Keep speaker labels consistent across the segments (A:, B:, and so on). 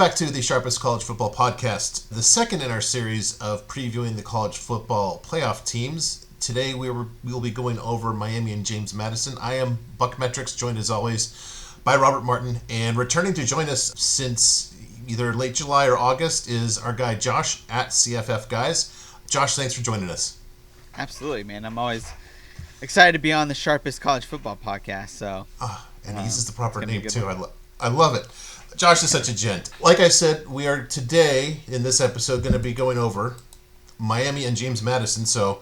A: back to the Sharpest College Football Podcast, the second in our series of previewing the college football playoff teams. Today we will be going over Miami and James Madison. I am BuckMetrics, joined as always by Robert Martin, and returning to join us since either late July or August is our guy Josh at CFFGuys. Josh, thanks for joining us.
B: Absolutely, man. I'm always excited to be on the Sharpest College Football Podcast. So,
A: and he uses the proper name too. I love it. Josh is such a gent. Like I said, we are today in this episode going to be going over Miami and James Madison. So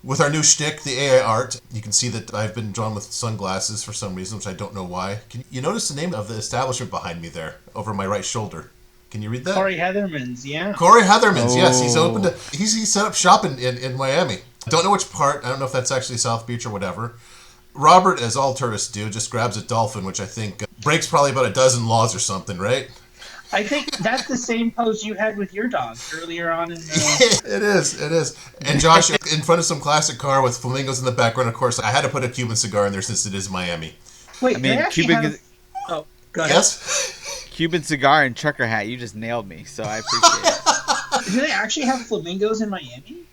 A: with our new shtick, the AI art, you can see that I've been drawn with sunglasses for some reason, which I don't know why. Can you notice the name of the establishment behind me there over my right shoulder? Can you read that?
C: Corey Heatherman's, yeah.
A: Corey Heatherman's, yes. He's opened. He's set up shop in Miami. I don't know which part. I don't know if that's actually South Beach or whatever. Robert, as all tourists do, just grabs a dolphin, which I think breaks probably about a dozen laws or something, right?
C: I think that's the same pose you had with your dog earlier on in the...
A: It is. And Josh, in front of some classic car with flamingos in the background, of course, I had to put a Cuban cigar in there since it is Miami.
C: Wait, Cuban...
A: Oh, go ahead. Yes?
B: Cuban cigar and trucker hat, you just nailed me, so I appreciate it.
C: Do they actually have flamingos in Miami?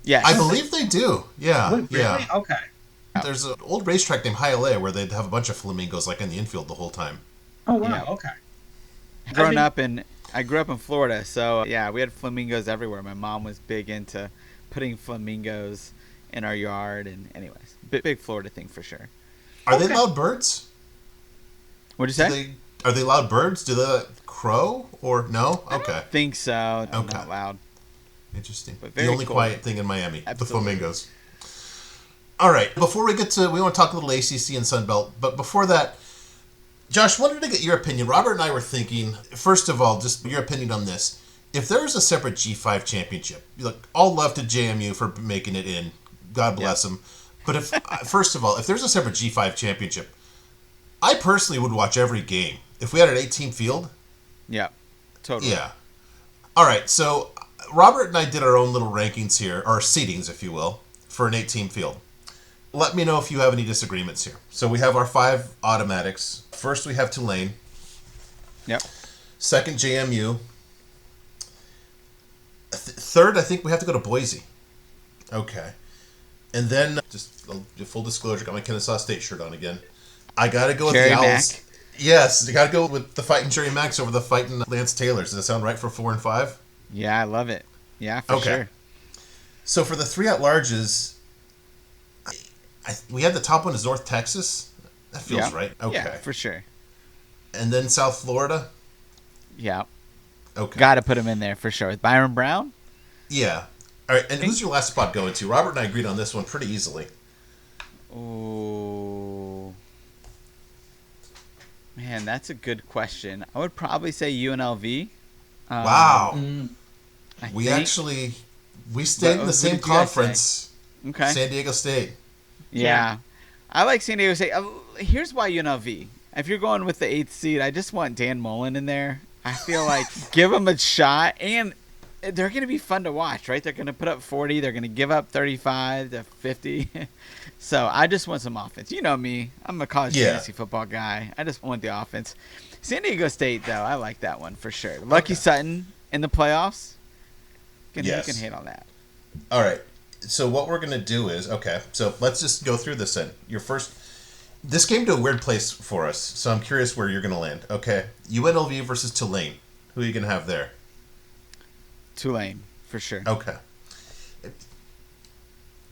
B: Yes.
A: I believe they do, yeah.
C: Wait, really?
A: Yeah.
C: Okay.
A: There's an old racetrack named Hialeah where they'd have a bunch of flamingos like in the infield the whole time.
C: Oh, wow,
B: Yeah.
C: Okay.
B: I grew up in Florida, so yeah, we had flamingos everywhere. My mom was big into putting flamingos in our yard, and anyways, big Florida thing for sure.
A: Are they loud birds?
B: What'd you say?
A: Are they loud birds? Do they crow or no? Okay.
B: I think so.
A: Okay.
B: Not loud.
A: Interesting.
B: But
A: The
B: very
A: only
B: cool.
A: quiet thing in Miami,
B: Absolutely.
A: the flamingos. All right, before we get to, we want to talk a little ACC and Sun Belt, but before that, Josh, wanted to get your opinion. Robert and I were thinking, first of all, just your opinion on this. If there was a separate G5 championship, look, all love to JMU for making it in. God bless them. But if, first of all, if there's a separate G5 championship, I personally would watch every game. If we had an 8-team field.
B: Yeah, totally.
A: Yeah. All right, so Robert and I did our own little rankings here, or seedings, if you will, for an 8-team field. Let me know if you have any disagreements here. So we have our 5 automatics. First, we have Tulane.
B: Yep.
A: Second, JMU. Third, I think we have to go to Boise. Okay. And then, just full disclosure, got my Kennesaw State shirt on again. I got to go with
B: Jerry
A: the Owls.
B: Mack.
A: Yes, I got to go with the fighting Jerry Max over the fighting Lance Taylor. Does that sound right for 4 and 5?
B: Yeah, I love it. Yeah, for sure.
A: So for the 3 at-larges, we had the top one is North Texas. That feels right. Okay.
B: Yeah, for sure.
A: And then South Florida.
B: Yeah.
A: Okay.
B: Got to put him in there for sure. With Byron Brown?
A: Yeah. All right. And who's your last spot going to? Robert and I agreed on this one pretty easily.
B: Ooh. Man, that's a good question. I would probably say UNLV.
A: Wow. We
B: think.
A: stayed in the same
B: did you guys
A: conference.
B: Okay.
A: San Diego State.
B: Yeah. I like San Diego State. Here's why UNLV. If you're going with the 8th seed, I just want Dan Mullen in there. I feel like give him a shot, and they're going to be fun to watch, right? They're going to put up 40. They're going to give up 35 to 50. So I just want some offense. You know me. I'm a college fantasy football guy. I just want the offense. San Diego State, though, I like that one for sure. Lucky Sutton in the playoffs. You can hate on that.
A: All right. So what we're going to do is, so let's just go through this then. This came to a weird place for us, so I'm curious where you're going to land. Okay. UNLV versus Tulane. Who are you going to have there?
B: Tulane, for sure.
A: Okay.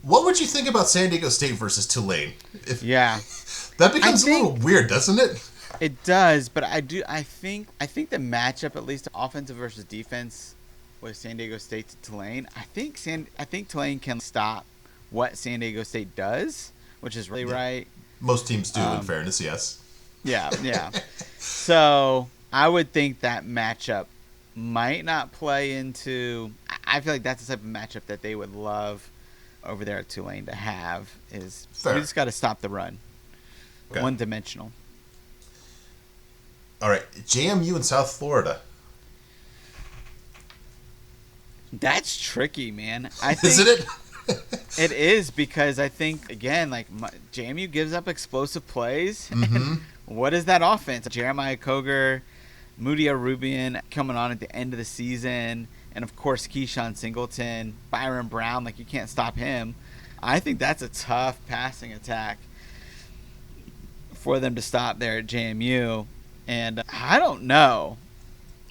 A: What would you think about San Diego State versus Tulane? That becomes a little weird, doesn't it?
B: It does, but I think the matchup, at least offensive versus defense, with San Diego State to Tulane, I think Tulane can stop what San Diego State does, which is really right.
A: Most teams do, in fairness, yes.
B: Yeah. So I would think that matchup might not play into. I feel like that's the type of matchup that they would love over there at Tulane to have. Is
A: Fair.
B: We just got to stop the run.
A: Okay.
B: One-dimensional.
A: All right, JMU in South Florida.
B: That's tricky, man. I think
A: Isn't it?
B: It is, because I think, again, like JMU gives up explosive plays.
A: Mm-hmm.
B: And what is that offense? Jeremiah Coger, Moody Rubian coming on at the end of the season, and of course Keyshawn Singleton, Byron Brown, like you can't stop him. I think that's a tough passing attack for them to stop there at JMU. And I don't know.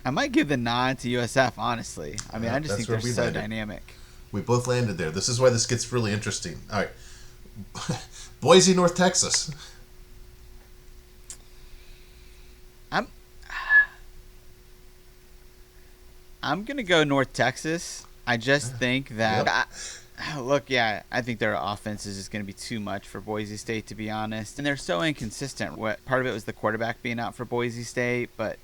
B: I might give the nod to USF, honestly. I mean, I just think they're so dynamic.
A: We both landed there. This is why this gets really interesting. All right. Boise, North Texas.
B: I'm going to go North Texas. I just think that I think their offense is just going to be too much for Boise State, to be honest. And they're so inconsistent. Part of it was the quarterback being out for Boise State, but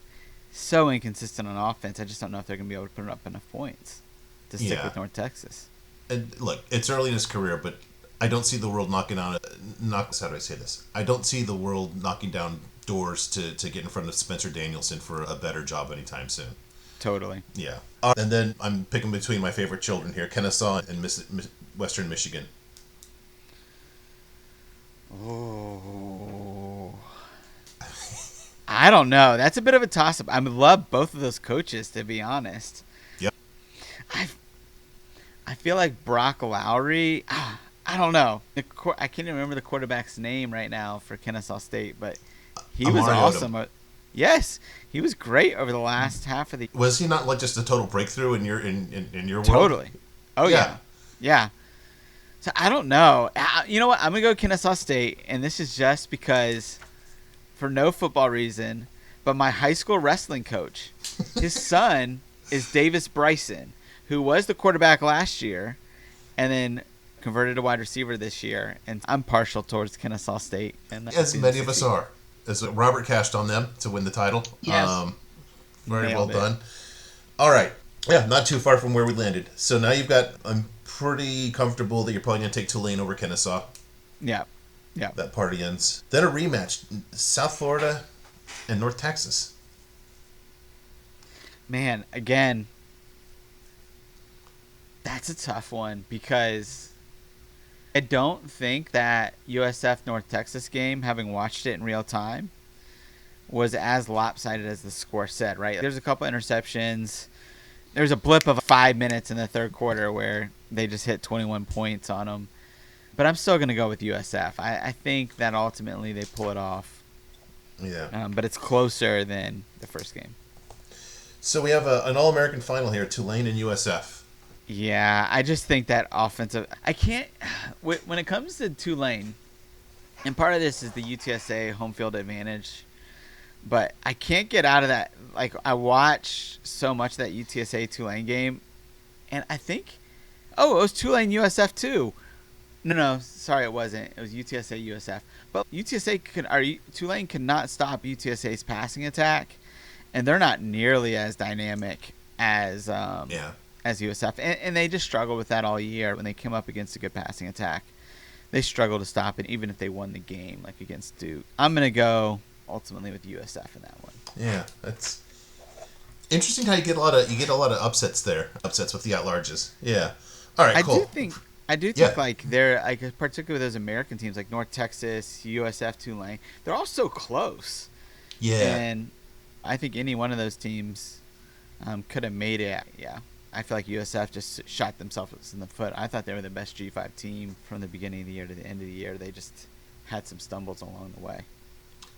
B: so inconsistent on offense. I just don't know if they're going to be able to put up enough points to stick with North Texas.
A: And look, it's early in his career, but I don't see the world how do I say this? I don't see the world knocking down doors to get in front of Spencer Danielson for a better job anytime soon.
B: Totally.
A: Yeah. And then I'm picking between my favorite children here, Kennesaw and Western Michigan.
B: Oh. I don't know. That's a bit of a toss-up. I love both of those coaches, to be honest.
A: Yep.
B: I feel like Brock Lowry. I don't know. I can't even remember the quarterback's name right now for Kennesaw State, but he was awesome. Yes, he was great over the last half of the.
A: Was he not like just a total breakthrough in your world?
B: Totally. Oh yeah. So I don't know. You know what? I'm gonna go Kennesaw State, and this is just because, for no football reason, but my high school wrestling coach, his son is Davis Bryson, who was the quarterback last year, and then converted to wide receiver this year. And I'm partial towards Kennesaw State, and
A: as many of us are. As Robert cashed on them to win the title.
C: Yes.
A: Very well done. All right. Yeah, not too far from where we landed. So now I'm pretty comfortable that you're probably going to take Tulane over Kennesaw.
B: Yeah.
A: That party ends. Then a rematch. South Florida and North Texas.
B: Man, again, that's a tough one because I don't think that USF North Texas game, having watched it in real time, was as lopsided as the score said, right? There's a couple interceptions. There's a blip of 5 minutes in the third quarter where they just hit 21 points on them. But I'm still going to go with USF. I think that ultimately they pull it off.
A: Yeah.
B: But it's closer than the first game.
A: So we have an All-American final here, Tulane and USF.
B: Yeah, I just think that offensive. I can't. When it comes to Tulane, and part of this is the UTSA home field advantage, but I can't get out of that. Like, I watch so much of that UTSA Tulane game, and I think, it was Tulane USF too. No, sorry, it wasn't. It was UTSA USF. But Tulane could not stop UTSA's passing attack, and they're not nearly as dynamic as as USF. And they just struggled with that all year when they came up against a good passing attack. They struggled to stop it, even if they won the game, like against Duke. I'm going to go ultimately with USF in that one.
A: Yeah, that's interesting how you get a lot of upsets there. Upsets with the at-larges. Yeah. All right, cool.
B: I do think like they're like, particularly with those American teams like North Texas, USF, Tulane, they're all so close.
A: Yeah.
B: And I think any one of those teams could have made it. Yeah. I feel like USF just shot themselves in the foot. I thought they were the best G5 team from the beginning of the year to the end of the year. They just had some stumbles along the way.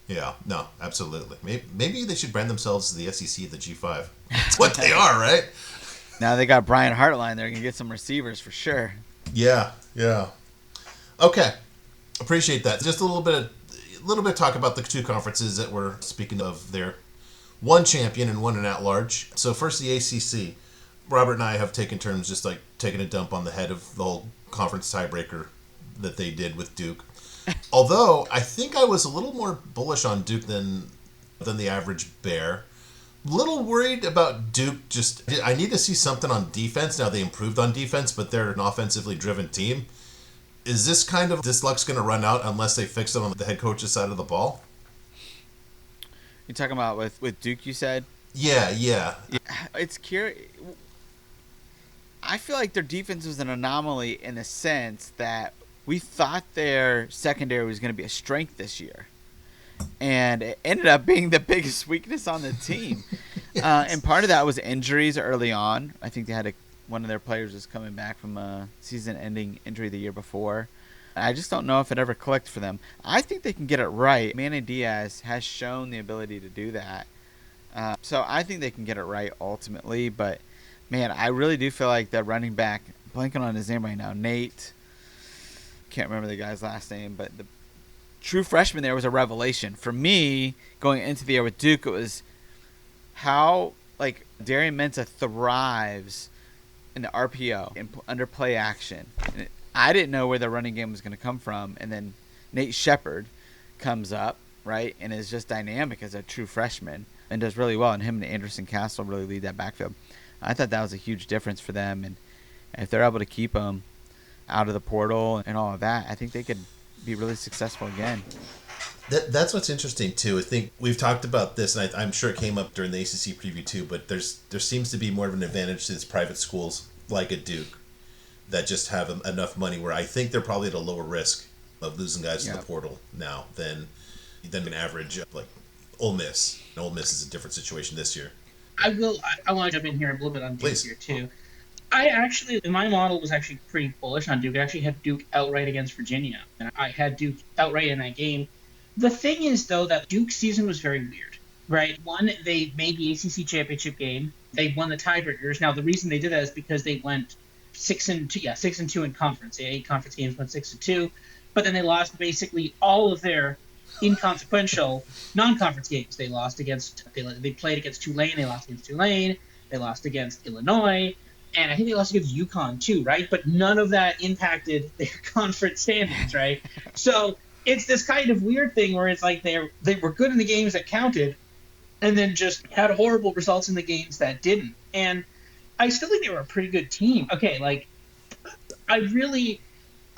A: Yeah, no, absolutely. Maybe they should brand themselves as the SEC, the G5. That's what they are, right?
B: Now they got Brian Hartline. They're going to get some receivers for sure.
A: Yeah. Okay, appreciate that. Just a little bit of talk about the two conferences that we're speaking of there. One champion and one an at-large. So first the ACC. Robert and I have taken turns just like taking a dump on the head of the whole conference tiebreaker that they did with Duke. Although I think I was a little more bullish on Duke than the average bear. Little worried about Duke. I need to see something on defense. Now they improved on defense, but they're an offensively driven team. Is this luck's going to run out unless they fix it on the head coach's side of the ball?
B: You're talking about with Duke, you said?
A: Yeah.
B: It's curious. I feel like their defense was an anomaly in the sense that we thought their secondary was going to be a strength this year. and it ended up being the biggest weakness on the team. And part of that was injuries early on. I think they had one of their players was coming back from a season-ending injury the year before. I just don't know if it ever clicked for them. I think they can get it right. Manny Diaz has shown the ability to do that. So I think they can get it right ultimately. But, man, I really do feel like that running back, blanking on his name right now, Nate, can't remember the guy's last name, but the true freshman there was a revelation. For me, going into the year with Duke, it was how, like, Darian Mensah thrives in the RPO and under play action. And I didn't know where the running game was going to come from, and then Nate Shepard comes up, right, and is just dynamic as a true freshman and does really well, and him and Anderson Castle really lead that backfield. I thought that was a huge difference for them, and if they're able to keep them out of the portal and all of that, I think they could be really successful again.
A: That's what's interesting too. I think we've talked about this, and I'm sure it came up during the ACC preview too. But there seems to be more of an advantage to these private schools like a Duke that just have enough money where I think they're probably at a lower risk of losing guys in the portal now than an average like Ole Miss. And Ole Miss is a different situation this year.
C: I want to jump in here a little bit on Duke here too. My model was actually pretty bullish on Duke. I actually had Duke outright against Virginia, and I had Duke outright in that game. The thing is, though, that Duke's season was very weird, right? One, they made the ACC championship game. They won the tiebreakers. Now, the reason they did that is because they went 6-2. Yeah, 6-2 in conference. They had 8 conference games, went 6-2. But then they lost basically all of their inconsequential non-conference games. They lost against. They played against Tulane. They lost against Tulane. They lost against Illinois. And I think they lost against UConn too, right? But none of that impacted their conference standings, right? So it's this kind of weird thing where it's like they were good in the games that counted and then just had horrible results in the games that didn't. And I still think they were a pretty good team. Okay, like, I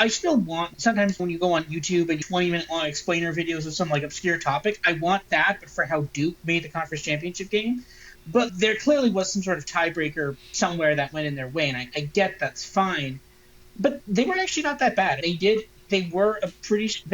C: still want, sometimes when you go on YouTube and 20-minute long explainer videos of some, like, obscure topic, I want that, but for how Duke made the conference championship game. But there clearly was some sort of tiebreaker somewhere that went in their way, and I get that's fine. But they were actually not that bad. They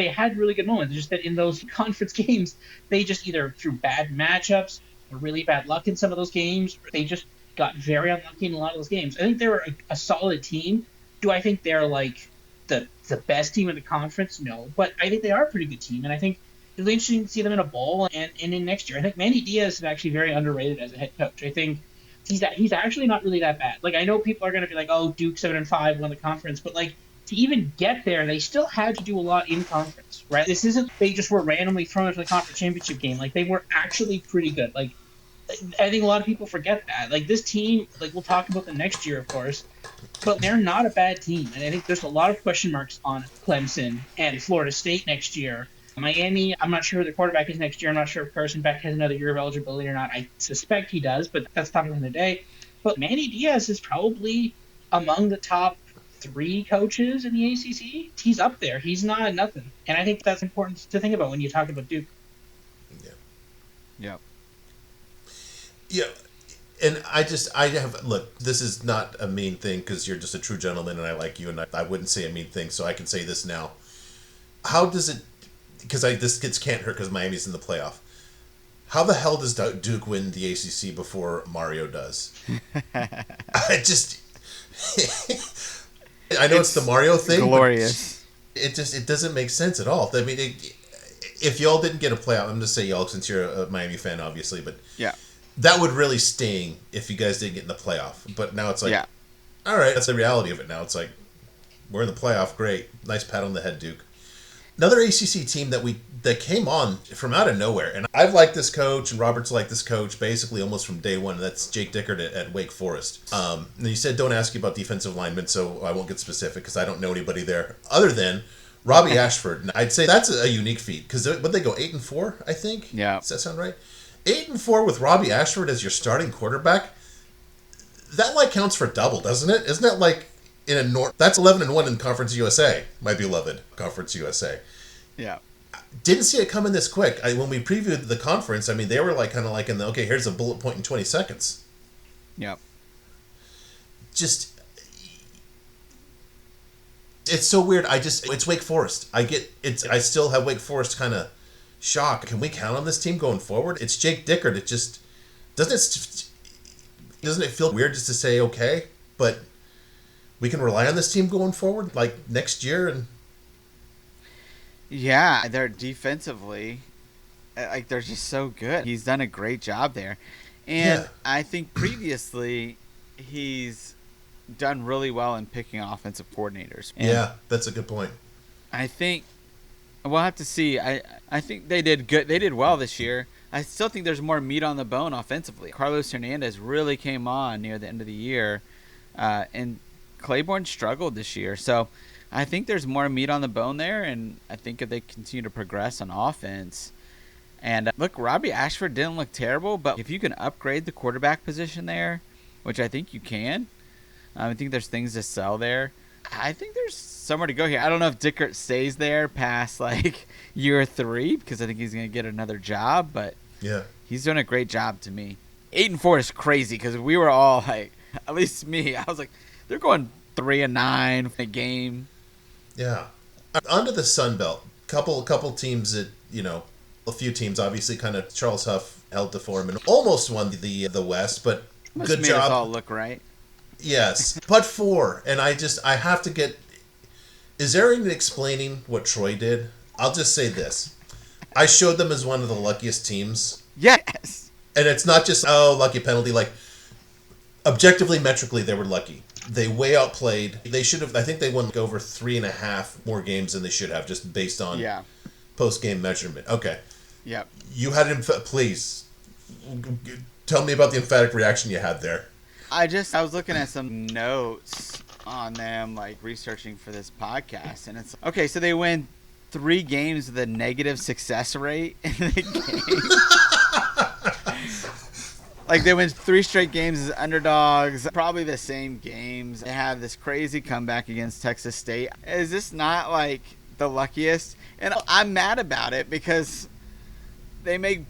C: had really good moments. Just that in those conference games, they just either through bad matchups or really bad luck in some of those games, they just got very unlucky in a lot of those games. I think they were a solid team. Do I think they're like the best team in the conference? No. But I think they are a pretty good team, and I think it'll be interesting to see them in a bowl and in next year. I think Manny Diaz is actually very underrated as a head coach. I think he's actually not really that bad. Like, I know people are going to be like, oh, Duke 7-5 won the conference, but like, to even get there, they still had to do a lot in conference, right? This isn't they just were randomly thrown into the conference championship game. Like, they were actually pretty good. Like, I think a lot of people forget that. Like, this team, like, we'll talk about them next year, of course, but they're not a bad team. And I think there's a lot of question marks on Clemson and Florida State next year. Miami, I'm not sure who the quarterback is next year. I'm not sure if Carson Beck has another year of eligibility or not. I suspect he does, but that's topic of the day. But Manny Diaz is probably among the top 3 coaches in the ACC. He's up there. He's not nothing. And I think that's important to think about when you talk about Duke.
B: Yeah.
A: Yeah. And look, this is not a mean thing because you're just a true gentleman and I like you, and I wouldn't say a mean thing, so I can say this now. How does it, because this can't hurt because Miami's in the playoff. How the hell does Duke win the ACC before Mario does? I know it's the Mario thing.
B: Glorious.
A: It doesn't make sense at all. I mean, if y'all didn't get a playoff, I'm just saying y'all since you're a Miami fan, obviously, but
B: yeah,
A: that would really sting if you guys didn't get in the playoff. But now it's like, all right, that's the reality of it now. It's like, we're in the playoff, great, nice pat on the head, Duke. Another ACC team that came on from out of nowhere, and I've liked this coach, and Robert's liked this coach basically almost from day one. And that's Jake Dickert at Wake Forest. And you said don't ask you about defensive linemen, so I won't get specific because I don't know anybody there other than Robbie Ashford. And I'd say that's a unique feat because would they go 8-4? I think.
B: Yeah.
A: Does that sound right? 8-4 with Robbie Ashford as your starting quarterback. That like counts for double, doesn't it? Isn't that like? That's 11-1 in Conference USA, my beloved Conference USA.
B: Yeah.
A: Didn't see it coming this quick. When we previewed the conference, I mean, they were like kind of like in the, okay, here's a bullet point in 20 seconds.
B: Yeah.
A: Just, it's so weird. It's Wake Forest. I still have Wake Forest kind of Shock, can we count on this team going forward? It's Jake Dickert. It just doesn't it feel weird just to say okay, but we can rely on this team going forward, like next year? And
B: yeah, they're defensively, like they're just so good. He's done a great job there, and I think previously he's done really well in picking offensive coordinators. And
A: yeah, that's a good point.
B: I think we'll have to see. I think they did good. They did well this year. I still think there's more meat on the bone offensively. Carlos Hernandez really came on near the end of the year, and Claiborne struggled this year. So I think there's more meat on the bone there, and I think if they continue to progress on offense. And look, Robbie Ashford didn't look terrible, but if you can upgrade the quarterback position there, which I think you can, I think there's things to sell there. I think there's somewhere to go here. I don't know if Dickert stays there past like year 3 because I think he's going to get another job, but
A: yeah,
B: he's doing a great job to me. 8-4 is crazy because we were all like, at least me, I was like, they're going 3-9 a game.
A: Yeah. Onto the Sun Belt. Couple teams that, a few teams obviously kind of Charles Huff held the form and almost won the West, but
B: Must
A: good
B: made
A: job.
B: Us all look right.
A: Yes, but 4, and I have to get. Is there any explaining what Troy did? I'll just say this: I showed them as one of the luckiest teams.
B: Yes,
A: and it's not just lucky penalty. Like objectively, metrically, they were lucky. They way outplayed. They should have. I think they won over 3.5 more games than they should have, just based on post game measurement. Okay.
B: Yep.
A: You had please tell me about the emphatic reaction you had there.
B: I was looking at some notes on them, like researching for this podcast, and it's okay. So they win 3 games with a negative success rate in the game. Like they win 3 straight games as underdogs, probably the same games. They have this crazy comeback against Texas State. Is this not like the luckiest? And I'm mad about it because they make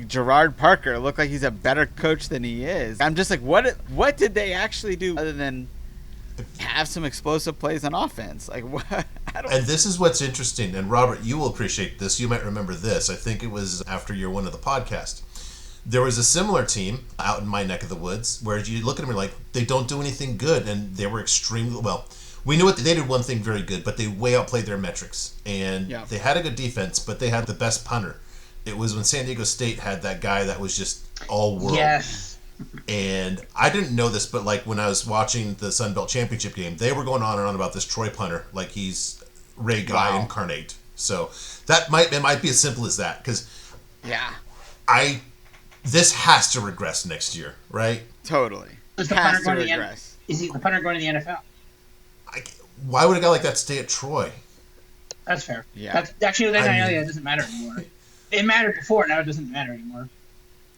B: Gerard Parker look like he's a better coach than he is. I'm just like, what did they actually do other than have some explosive plays on offense? Like what?
A: And this is what's interesting. And Robert, you will appreciate this. You might remember this. I think it was after year 1 of the podcast. There was a similar team out in my neck of the woods where you look at them and you're like, they don't do anything good, and they were extremely well. We knew they did one thing very good, but they way outplayed their metrics, and they had a good defense, but they had the best punter. It was when San Diego State had that guy that was just all world.
C: Yes.
A: And I didn't know this, but like when I was watching the Sun Belt Championship game, they were going on and on about this Troy punter, like he's Ray Guy incarnate. So it might be as simple as that, because this has to regress next year, right?
B: Totally.
C: Is the punter going to regress? Is the punter going to the NFL?
A: Why would a guy like that stay at Troy?
C: That's fair.
B: Yeah.
C: That's actually that doesn't matter anymore. It mattered before, now it doesn't matter anymore.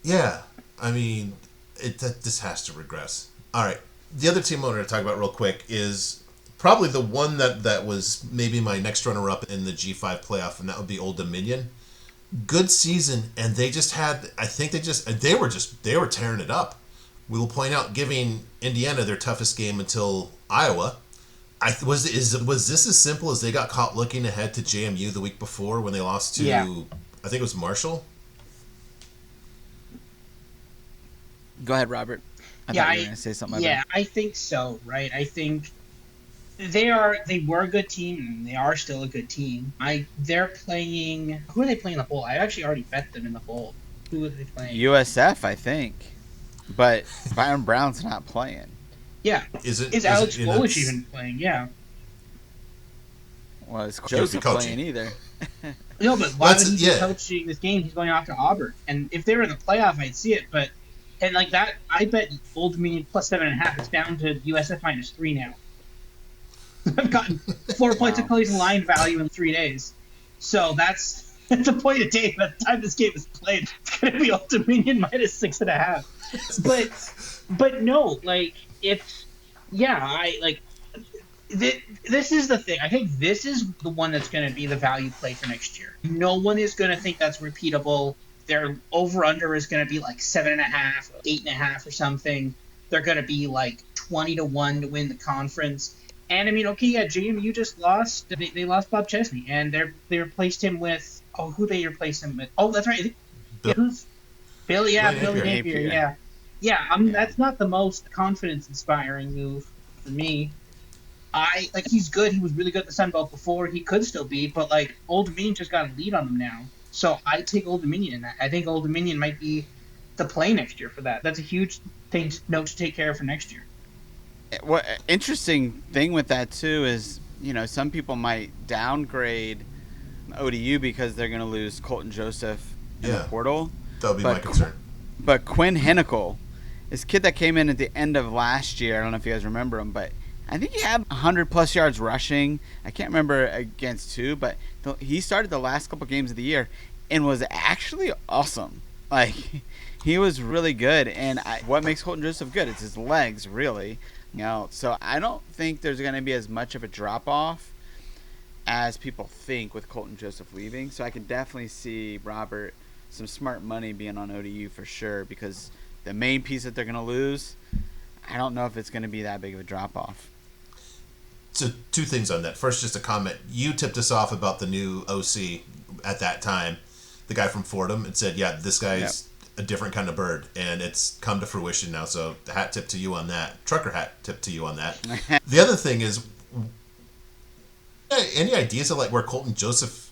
A: Yeah, I mean, this has to regress. All right, the other team I wanted to talk about real quick is probably the one that was maybe my next runner-up in the G5 playoff, and that would be Old Dominion. Good season, and they just had. I think they were tearing it up. We will point out, giving Indiana their toughest game until Iowa. Was this as simple as they got caught looking ahead to JMU the week before when they lost to I think it was Marshall?
B: Go ahead, Robert. I thought you were going to say something.
C: Yeah, I think so, right? I think they were a good team, and they are still a good team. They're playing. Who are they playing in the bowl? I actually already bet them in the bowl. Who are they playing?
B: USF, I think, but Byron Brown's not playing.
C: Yeah. Is Alex Golich even playing? Yeah.
B: Well, is Joseph playing either?
C: No, but why would he be coaching this game? He's going off to Auburn, and if they were in the playoff, I'd see it. But like that, I bet Old Dominion plus 7.5. It's down to USF -3 now. I've gotten 4 points of Clay's line value in 3 days, so that's a point a day. By the time this game is played, it's going to be Old Dominion -6.5. But no, like it's This is the thing. I think this is the one that's going to be the value play for next year. No one is going to think that's repeatable. Their over/under is going to be like 7.5, 8.5, or something. They're going to be like 20-1 to win the conference. And I mean, okay, yeah, JMU just lost. They lost Bob Chesney, and they replaced him with who they replaced him with? Oh, that's right.
A: Bill,
C: Who's Billy? Yeah,
A: Billy
C: Billy
A: Napier.
C: Napier.
B: Napier.
C: Yeah, yeah. I mean,
B: Yeah.
C: that's not the most confidence-inspiring move for me. I like he's good. He was really good at the Sun Belt before. He could still be, but like Old Dominion just got a lead on them now. So I take Old Dominion in that. I think Old Dominion might be the play next year for that. That's a huge note to take care of for next year.
B: What interesting thing with that too is, some people might downgrade ODU because they're going to lose Colton Joseph in the portal.
A: That would be my concern.
B: But Quinn Hennicle, this kid that came in at the end of last year, I don't know if you guys remember him, but I think he had 100-plus yards rushing. I can't remember against who, but he started the last couple games of the year and was actually awesome. Like, he was really good. And what makes Colton Joseph good? It's his legs, really. So I don't think there's going to be as much of a drop-off as people think with Colton Joseph leaving. So I can definitely see, Robert, some smart money being on ODU for sure, because the main piece that they're going to lose, I don't know if it's going to be that big of a drop-off.
A: So 2 things on that. First, just a comment. You tipped us off about the new OC at that time, the guy from Fordham, and said, yeah, this guy's a different kind of bird, and it's come to fruition now. So hat tip to you on that. Trucker hat tip to you on that. The other thing is, any ideas of like where Colton Joseph,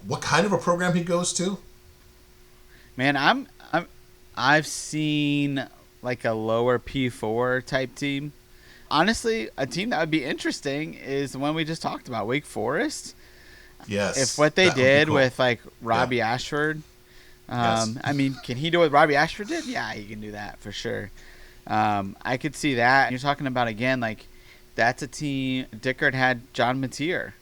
A: what kind of a program he goes to?
B: Man, I've seen like a lower P4 type team. Honestly, a team that would be interesting is the one we just talked about, Wake Forest.
A: Yes.
B: If what they did
A: cool.
B: with like Robbie Ashford,
A: Yes.
B: I mean, can he do what Robbie Ashford did? Yeah, he can do that for sure. I could see that. You're talking about, again, like that's a team. Dickert had John Mateer.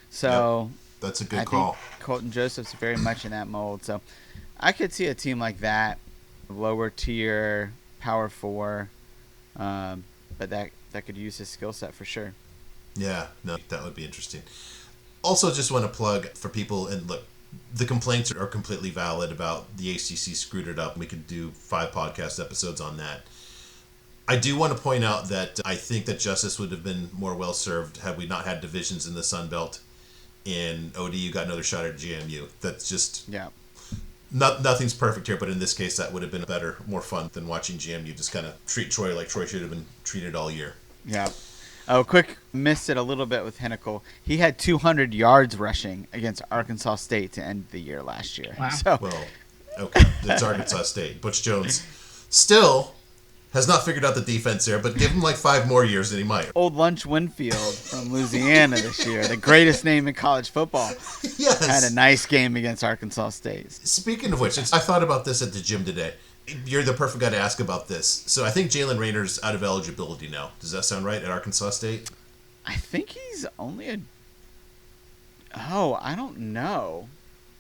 B: So
A: that's a good
B: I
A: call.
B: think Colton Joseph's very much in that mold. So I could see a team like that, lower tier, power 4, but that could use his skill set for sure.
A: Yeah, no, that would be interesting. Also, just want to plug for people, and look, the complaints are completely valid about the ACC screwed it up. We could do 5 podcast episodes on that. I do want to point out that I think that justice would have been more well served had we not had divisions in the Sun Belt. And ODU got another shot at GMU. That's just nothing's perfect here, but in this case, that would have been better, more fun than watching GMU just kind of treat Troy like Troy should have been treated all year.
B: Yeah. Oh, quick, missed it a little bit with Hennicle. He had 200 yards rushing against Arkansas State to end the year last year.
C: Wow.
B: So,
A: well, okay, that's Arkansas State. Butch Jones still has not figured out the defense there, but give him like 5 more years and he might.
B: Old Lunch Winfield from Louisiana this year, the greatest name in college football,
A: Yes.
B: had a nice game against Arkansas State.
A: Speaking of which, I thought about this at the gym today. You're the perfect guy to ask about this. So I think Jalen Raynor's out of eligibility now. Does that sound right at Arkansas State?
B: I think he's only I don't know.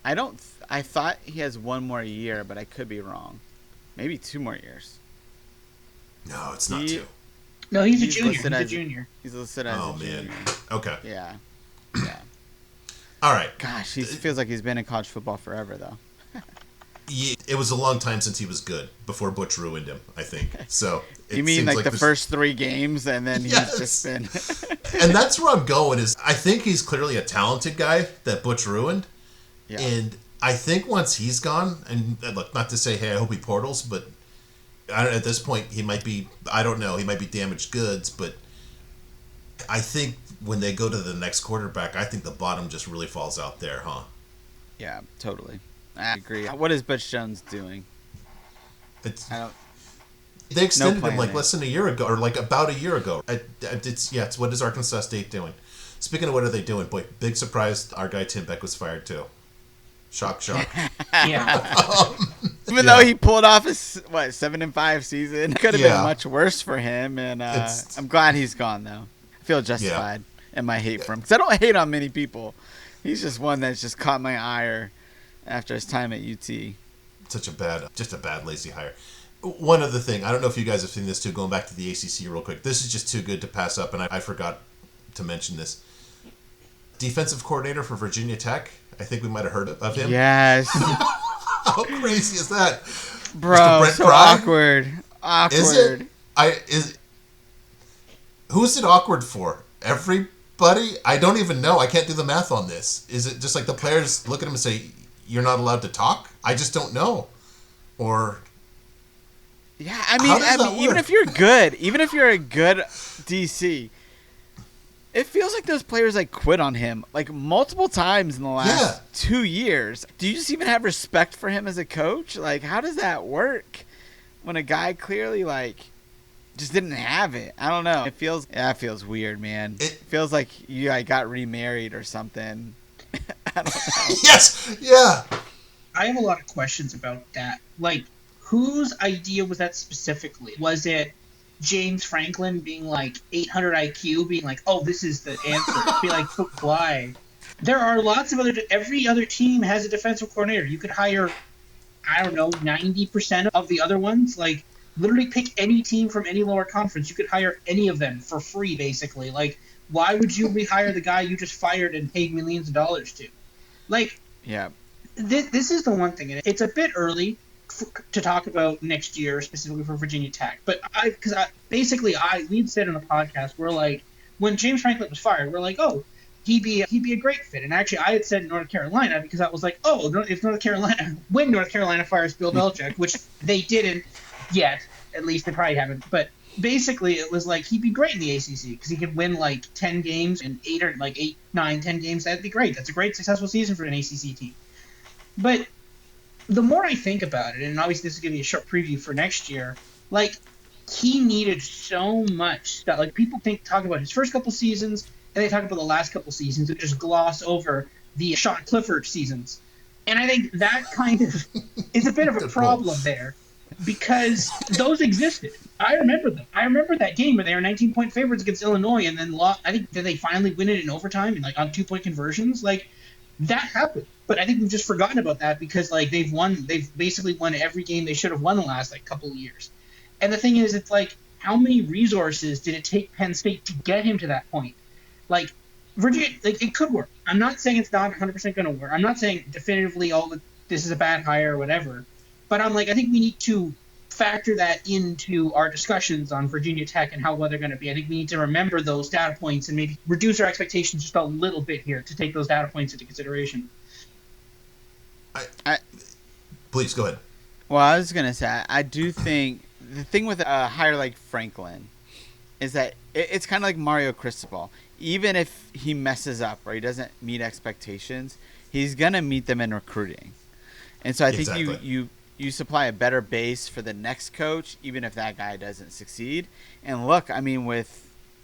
B: I thought he has 1 more year, but I could be wrong. Maybe 2 more years.
A: No, it's not 2.
C: No, he's a
B: He's
C: junior.
B: listed
C: He's a
B: as-
C: junior.
B: He's listed as
A: Oh,
B: a
A: man.
B: junior.
A: Okay.
B: Yeah.
A: All right.
B: Gosh, he feels like he's been in college football forever, though.
A: It was a long time since he was good before Butch ruined him, I think. So
B: You mean like the first 3 games, and then
A: Yes.
B: he's just been...
A: And that's where I'm going is I think he's clearly a talented guy that Butch ruined.
B: Yeah.
A: And I think once he's gone, and look, not to say, hey, I hope he portals, but at this point, he might be, I don't know, he might be damaged goods, but I think when they go to the next quarterback, I think the bottom just really falls out there, huh?
B: Yeah, totally. I agree. What is Butch Jones doing?
A: They extended him like
B: plan,
A: less than a year ago, or like about a year ago. It's what is Arkansas State doing? Speaking of what are they doing, boy, big surprise, our guy Tim Beck was fired too. Shock.
C: Yeah.
B: Even though he pulled off his 7-5 season, it could have
A: Yeah.
B: been much worse for him. And I'm glad he's gone, though. I feel justified in my hate for him, because I don't hate on many people. He's just one that's just caught my ire after his time at UT.
A: Just a bad lazy hire. One other thing, I don't know if you guys have seen this too, going back to the ACC real quick. This is just too good to pass up, and I forgot to mention this. Defensive coordinator for Virginia Tech. I think we might have heard of him.
B: Yes.
A: How crazy is that?
B: Bro,
A: Mr. Brent
B: so
A: Pry?
B: awkward.
A: Is it? Who's it awkward for? everybody? I don't even know. I can't do the math on this. Is it just like the players look at him and say, "You're not allowed to talk"? I just don't know. Or
B: yeah, I mean, even if you're a good DC, it feels like those players like quit on him like multiple times in the last 2 years. Do you just even have respect for him as a coach? Like, how does that work when a guy clearly like just didn't have it? I don't know. It feels weird, man. It feels like you like, got remarried or something. I don't know.
A: Yes, yeah.
C: I have a lot of questions about that. Like, whose idea was that specifically? Was it James Franklin being like 800 IQ, being like, "Oh, this is the answer"? Be like, why? There are lots of every other team has a defensive coordinator. You could hire, I don't know, 90% of the other ones. Like, literally pick any team from any lower conference. You could hire any of them for free, basically. Like, why would you rehire the guy you just fired and paid millions of dollars to? Like,
B: yeah.
C: This is the one thing. It's a bit early to talk about next year specifically for Virginia Tech, but we'd said in the podcast, we're like, when James Franklin was fired, we're like, oh, he'd be a great fit. And actually, I had said North Carolina because I was like, oh, if when North Carolina fires Bill Belichick, which they didn't yet, at least they probably haven't, but basically it was like he'd be great in the ACC because he could win like 10 games and 8, 9, 10 games. That'd be great. That's a great successful season for an ACC team. But the more I think about it, and obviously this is going to be a short preview for next year, like, he needed so much stuff. Like, people talk about his first couple seasons, and they talk about the last couple seasons, and just gloss over the Sean Clifford seasons. And I think that kind of is a bit of a problem there, because those existed. I remember them. I remember that game where they were 19-point favorites against Illinois, and then lost. I think did they finally win it in overtime and like on 2-point conversions? Like, that happened. But I think we've just forgotten about that because like they've basically won every game they should have won the last like couple of years. And the thing is, it's like, how many resources did it take Penn State to get him to that point? Like, Virginia, like, it could work. I'm not saying it's not 100% going to work. I'm not saying definitively, this is a bad hire or whatever. But I'm like, I think we need to factor that into our discussions on Virginia Tech and how well they're going to be. I think we need to remember those data points and maybe reduce our expectations just a little bit here to take those data points into consideration.
A: Please go ahead.
B: Well, I was going to say, I do think the thing with a hire like Franklin is that it's kind of like Mario Cristobal. Even if he messes up or he doesn't meet expectations, he's going to meet them in recruiting. And so I think you supply a better base for the next coach, even if that guy doesn't succeed. And look, I mean,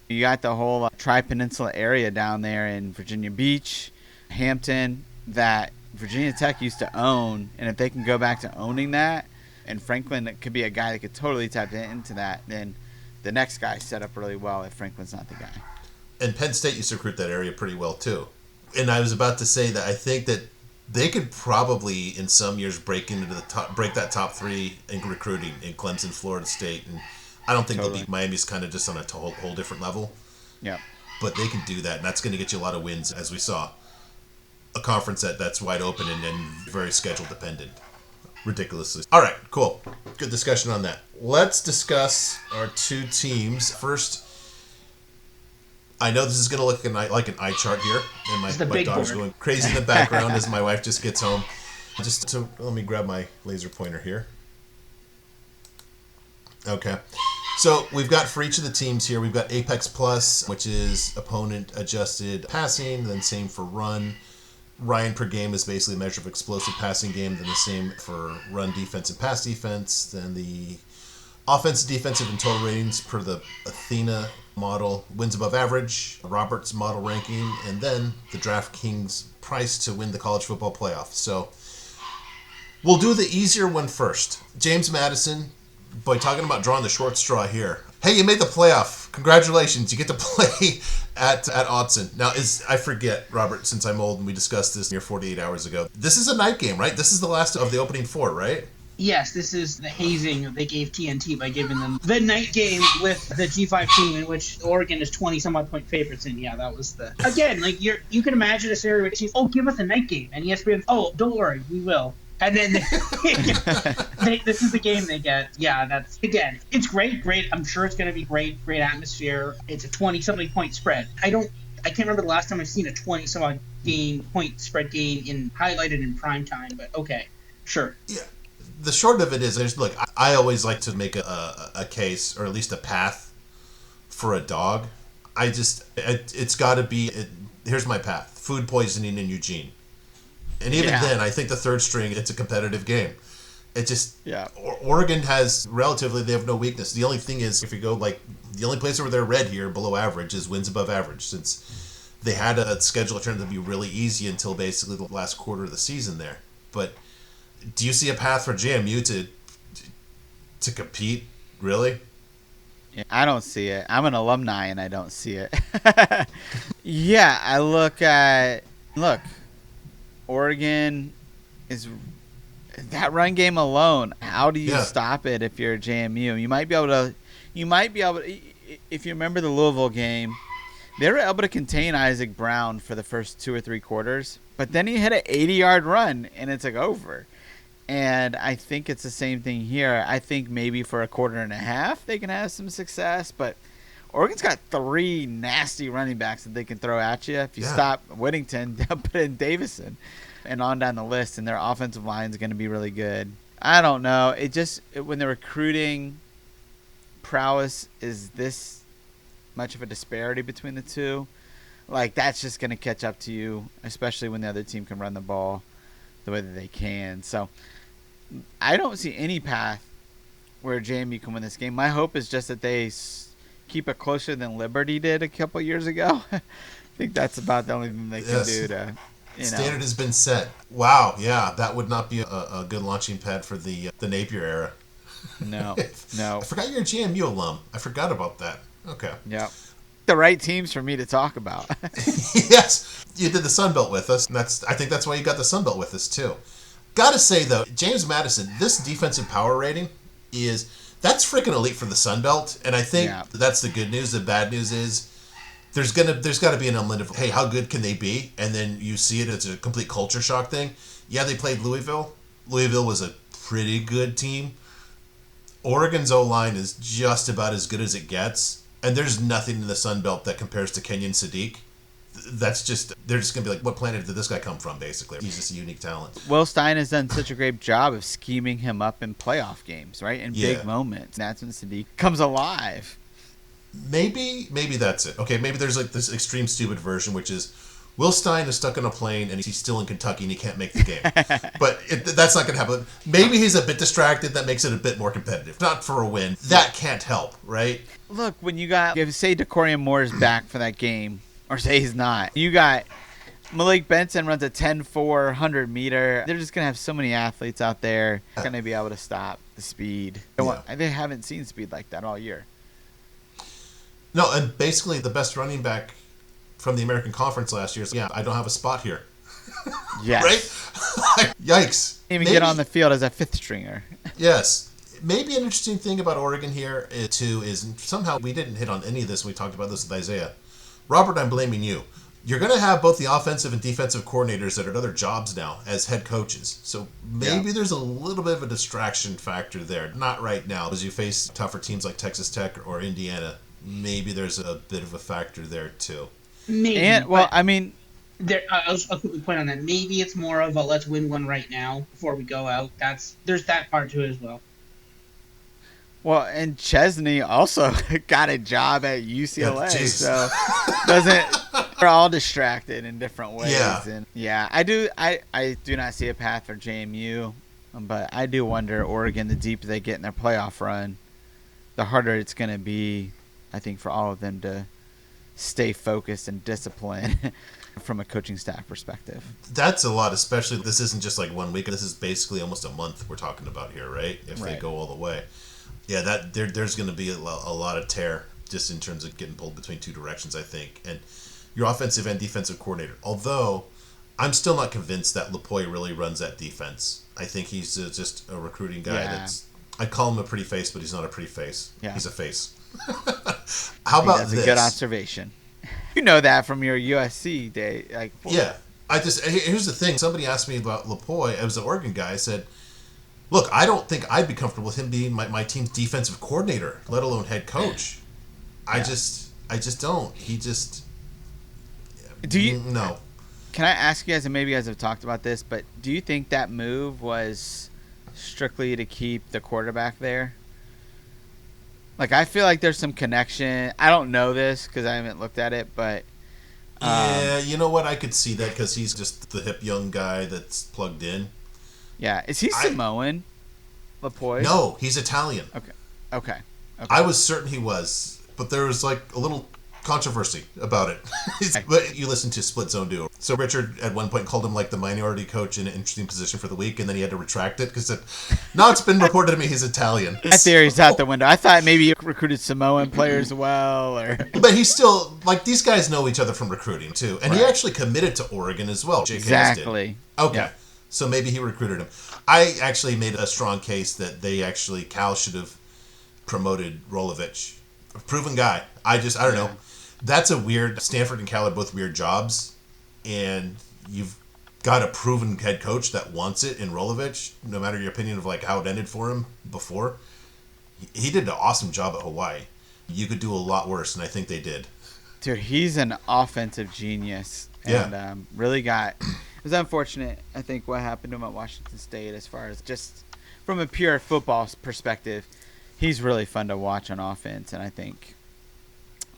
B: you got the whole Tri-Peninsula area down there in Virginia Beach, Hampton, that Virginia Tech used to own. And if they can go back to owning that, and Franklin could be a guy that could totally tap into that, then the next guy set up really well if Franklin's not the guy.
A: And Penn State used to recruit that area pretty well, too. And I was about to say that I think that they could probably, in some years, break that top three in recruiting in Clemson, Florida State, and I don't think they'll be. Miami's kind of just on a whole different level.
B: Yeah,
A: but they can do that, and that's going to get you a lot of wins, as we saw. A conference that's wide open and very schedule dependent, ridiculously. All right, cool, good discussion on that. Let's discuss our two teams first. I know this is going to look like an eye chart here, and my dog's going crazy in the background as my wife just gets home. Let me grab my laser pointer here. Okay. So we've got, for each of the teams here, we've got Apex Plus, which is opponent adjusted passing, then same for run. Ryan per game is basically a measure of explosive passing game, then the same for run defense and pass defense, then the offensive, defensive, and total ratings per the Athena model, wins above average, Roberts model ranking, and then the DraftKings price to win the college football playoff. So we'll do the easier one first. James Madison, boy, talking about drawing the short straw here. Hey, you made the playoff. Congratulations. You get to play at Autzen. Now, I forget, Robert, since I'm old and we discussed this near 48 hours ago. This is a night game, right? This is the last of the opening four, right?
C: Yes, this is the hazing they gave TNT by giving them the night game with the G5 team, in which Oregon is 20-some-odd point favorites. And yeah, that was again, like, you can imagine a scenario where she's, give us a night game. And ESPN, don't worry, we will. And then this is the game they get. Yeah, that's again. It's great. I'm sure it's going to be great. Great atmosphere. It's a 20-something point spread. I can't remember the last time I've seen a 20-some odd point spread game highlighted in prime time. But okay, sure.
A: Yeah. The short of it is, look, I always like to make a case, or at least a path, for a dog. It's got to be. Here's my path: food poisoning in Eugene. And even then, I think the third string, it's a competitive game. It just, Oregon has relatively, they have no weakness. The only thing is, if you go the only place where they're red here, below average, is wins above average, since they had a schedule that turned out to be really easy until basically the last quarter of the season there. But do you see a path for JMU to compete, really?
B: Yeah, I don't see it. I'm an alumni, and I don't see it. Yeah, I look, Oregon is that run game alone. How do you stop it if you're a JMU? You might be able to. If you remember the Louisville game, they were able to contain Isaac Brown for the first 2 or 3 quarters, but then he hit an 80-yard run, and it's over. And I think it's the same thing here. I think maybe for a quarter and a half they can have some success, but Oregon's got 3 nasty running backs that they can throw at you. If you stop Whittington, they'll put in Davison and on down the list, and their offensive line is going to be really good. I don't know. When the recruiting prowess is this much of a disparity between the two, that's just going to catch up to you, especially when the other team can run the ball the way that they can. So I don't see any path where JMU can win this game. My hope is just that they keep it closer than Liberty did a couple years ago. I think that's about the only thing they can do to,
A: Standard has been set. Wow, yeah, that would not be a good launching pad for the Napier era.
B: No.
A: I forgot you're a JMU alum. I forgot about that. Okay.
B: Yeah. The right teams for me to talk about.
A: Yes, you did the Sun Belt with us, and I think that's why you got the Sun Belt with us too. Gotta say though, James Madison, this defensive power rating that's freaking elite for the Sun Belt, and I think that's the good news. The bad news is there's got to be an element of, hey, how good can they be? And then you see it, it's a complete culture shock thing. Yeah, they played Louisville. Louisville was a pretty good team. Oregon's O-line is just about as good as it gets, and there's nothing in the Sun Belt that compares to Kenyon Sadiq. They're just going to be like, what planet did this guy come from, basically? He's just a unique talent.
B: Will Stein has done such a great job of scheming him up in playoff games, right? In big moments. That's when Sadiq comes alive.
A: Maybe that's it. Okay, maybe there's this extreme stupid version, which is Will Stein is stuck on a plane and he's still in Kentucky and he can't make the game. But that's not going to happen. Maybe he's a bit distracted. That makes it a bit more competitive. Not for a win. That can't help, right?
B: Look, when say DeCorian Moore is back for that game, or say he's not, you got Malik Benson runs a 10-4 100-meter. They're just going to have so many athletes out there going to be able to stop the speed. They haven't seen speed like that all year.
A: No, and basically the best running back from the American Conference last year. So I don't have a spot here.
B: Yes.
A: Right? Yikes.
B: Even get on the field as a 5th stringer.
A: Yes. Maybe an interesting thing about Oregon here, too, is somehow we didn't hit on any of this when we talked about this with Isaiah. Robert, I'm blaming you. You're going to have both the offensive and defensive coordinators that are at other jobs now as head coaches. So maybe there's a little bit of a distraction factor there. Not right now. As you face tougher teams like Texas Tech or Indiana, maybe there's a bit of a factor there, too.
C: Maybe.
B: And,
C: I'll quickly point on that. Maybe it's more of a let's win one right now before we go out. There's that part to it as well.
B: Well, and Chesney also got a job at UCLA, so we're all distracted in different ways.
A: Yeah.
B: And I do not see a path for JMU, but I do wonder, Oregon, the deeper they get in their playoff run, the harder it's going to be, I think, for all of them to stay focused and disciplined from a coaching staff perspective.
A: That's a lot, especially this isn't just like 1 week. This is basically almost a month we're talking about here, right? If they go all the way. Yeah, there's going to be a lot of tear just in terms of getting pulled between two directions, I think. And your offensive and defensive coordinator. Although, I'm still not convinced that Lepoy really runs that defense. I think he's just a recruiting guy I call him a pretty face, but he's not a pretty face. Yeah. He's a face. How about this?
B: That's a good observation. You know that from your USC day.
A: Here's the thing. Somebody asked me about Lapoy. I was an Oregon guy. I said, look, I don't think I'd be comfortable with him being my team's defensive coordinator, let alone head coach. I just don't. He just...
B: Do you...
A: No.
B: Can I ask you guys, and maybe you guys have talked about this, but do you think that move was strictly to keep the quarterback there? Like, I feel like there's some connection. I don't know this because I haven't looked at it, but...
A: yeah, you know what? I could see that because he's just the hip young guy that's plugged in.
B: Yeah. Is he Samoan, Lapoy?
A: No, he's Italian.
B: Okay.
A: I was certain he was, but there was like a little controversy about it. But you listen to Split Zone Duo. So Richard at one point called him like the minority coach in an interesting position for the week, and then he had to retract it because now it's been reported to me he's Italian.
B: That theory's out the window. I thought maybe you recruited Samoan players well, or...
A: But he's still, like, these guys know each other from recruiting too, and he actually committed to Oregon as well.
B: Exactly.
A: Okay. Yeah. So maybe he recruited him. I actually made a strong case that Cal should have promoted Rolovich. A proven guy. I don't know. That's a weird... Stanford and Cal are both weird jobs, and you've got a proven head coach that wants it in Rolovich, no matter your opinion of like how it ended for him before. He did an awesome job at Hawaii. You could do a lot worse, and I think they did.
B: Dude, he's an offensive genius. And really got... It was unfortunate, I think, what happened to him at Washington State as far as just from a pure football perspective. He's really fun to watch on offense, and I think...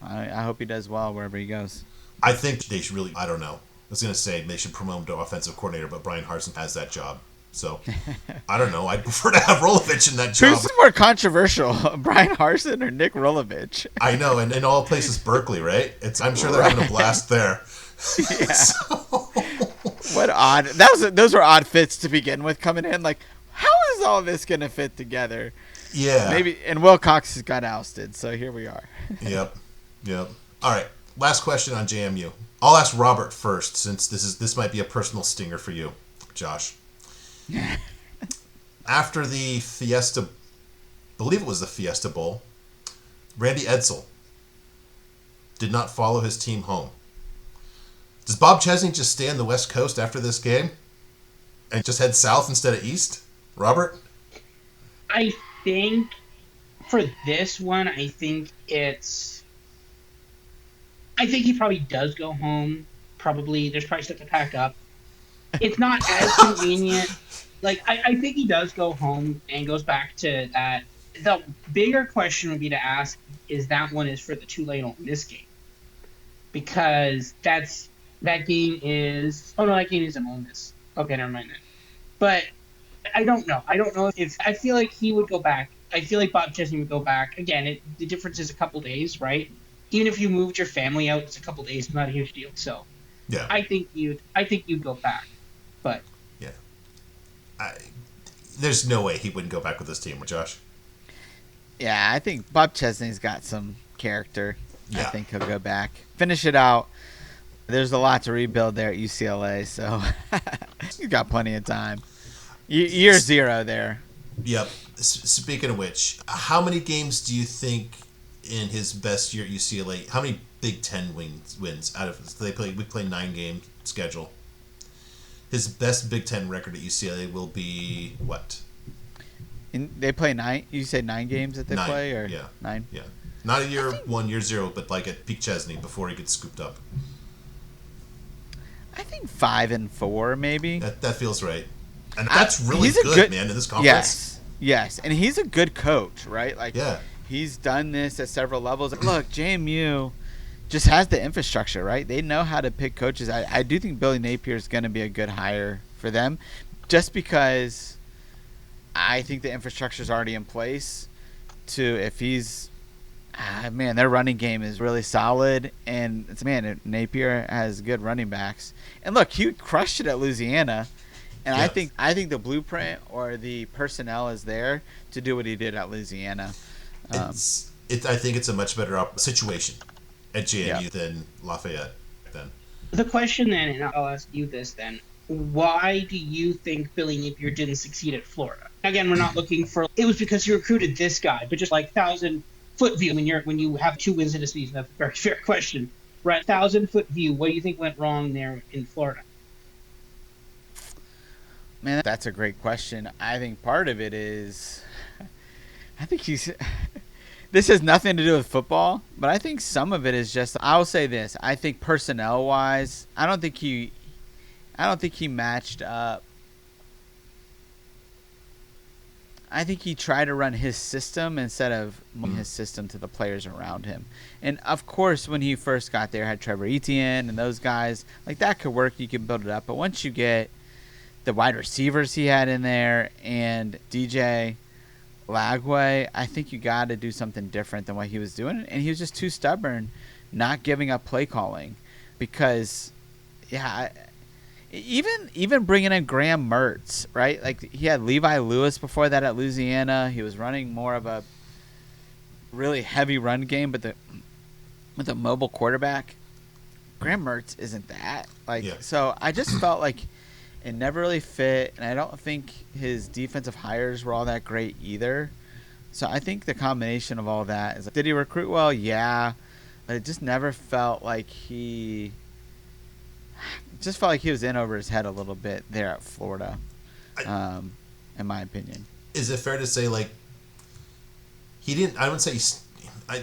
B: I hope he does well wherever he goes.
A: I think they should really... I don't know. I was going to say they should promote him to offensive coordinator, but Brian Harsin has that job. So, I don't know. I'd prefer to have Rolovich in that job.
B: Who's more controversial, Brian Harsin or Nick Rolovich?
A: I know, and in all places Berkeley, right? I'm sure they're having a blast there.
B: Yeah. What odd... Those were odd fits to begin with coming in. Like, how is all this going to fit together?
A: Yeah.
B: Maybe... And Will Cox has got ousted, so here we are.
A: Yep. All right. Last question on JMU. I'll ask Robert first, since this might be a personal stinger for you, Josh. After the Fiesta, I believe it was the Fiesta Bowl, Randy Edsall did not follow his team home. Does Bob Chesney just stay on the West Coast after this game and just head south instead of east? Robert?
C: I think for this one, I think he probably does go home. Probably. There's probably stuff to pack up. It's not as convenient. Like, I think he does go home and goes back to that. The bigger question would be to ask is that one is for the Tulane Ole Miss game. Because that game is... Oh, no, that game is in Ole Miss. Okay, never mind that. But I don't know. I don't know if... I feel like he would go back. I feel like Bob Chesney would go back. Again, the difference is a couple days, right? Even if you moved your family out, it's a couple days. It's not a huge deal. So,
A: yeah,
C: I think you'd go back, but
A: yeah, there's no way he wouldn't go back with this team, Josh.
B: Yeah, I think Bob Chesney's got some character.
A: Yeah.
B: I think he'll go back, finish it out. There's a lot to rebuild there at UCLA, so he's got plenty of time. Year zero there.
A: Yep. Speaking of which, how many games do you think? In his best year at UCLA, how many Big Ten wins out of we play 9-game schedule? His best Big Ten record at UCLA will be what?
B: They play 9. You said 9 games that they
A: 9,
B: play, or
A: 9? Yeah, not a year 1, year 0, but like at peak Chesney before he gets scooped up.
B: I think 5-4 maybe.
A: That feels right, and that's really good, man, in this conference.
B: Yes, and he's a good coach, right? Like,
A: yeah.
B: He's done this at several levels. Look, JMU just has the infrastructure, right? They know how to pick coaches. I do think Billy Napier is going to be a good hire for them just because I think the infrastructure is already in place if he's their running game is really solid. And Napier has good running backs. And look, he crushed it at Louisiana. And yeah. I think the blueprint or the personnel is there to do what he did at Louisiana.
A: I think it's a much better situation at JMU than Lafayette then.
C: The question then, and I'll ask you this then, why do you think Billy Napier didn't succeed at Florida? Again, we're not looking for... It was because you recruited this guy, but just like 1,000-foot view, when you have 2 wins in a season, that's a very fair question. Right, 1,000-foot view, what do you think went wrong there in Florida?
B: Man, that's a great question. I think part of it is, I think he's. This has nothing to do with football, but I think some of it is just. I'll say this: I think personnel-wise, I don't think he matched up. I think he tried to run his system instead of his system to the players around him. And of course, when he first got there, had Trevor Etienne and those guys, like that could work. You can build it up, but once you get the wide receivers he had in there and DJ Lagway, I think you got to do something different than what he was doing. And he was just too stubborn, not giving up play calling, because, yeah. Even bringing in Graham Mertz, right? Like he had Levi Lewis before that at Louisiana. He was running more of a really heavy run game, but with a mobile quarterback, Graham Mertz isn't that. So I just felt like it never really fit, and I don't think his defensive hires were all that great either. So I think the combination of all that is, did he recruit well? Yeah, but it just never felt like he. Just felt like he was in over his head a little bit there at Florida, in my opinion.
A: Is it fair to say, like, he didn't? I would say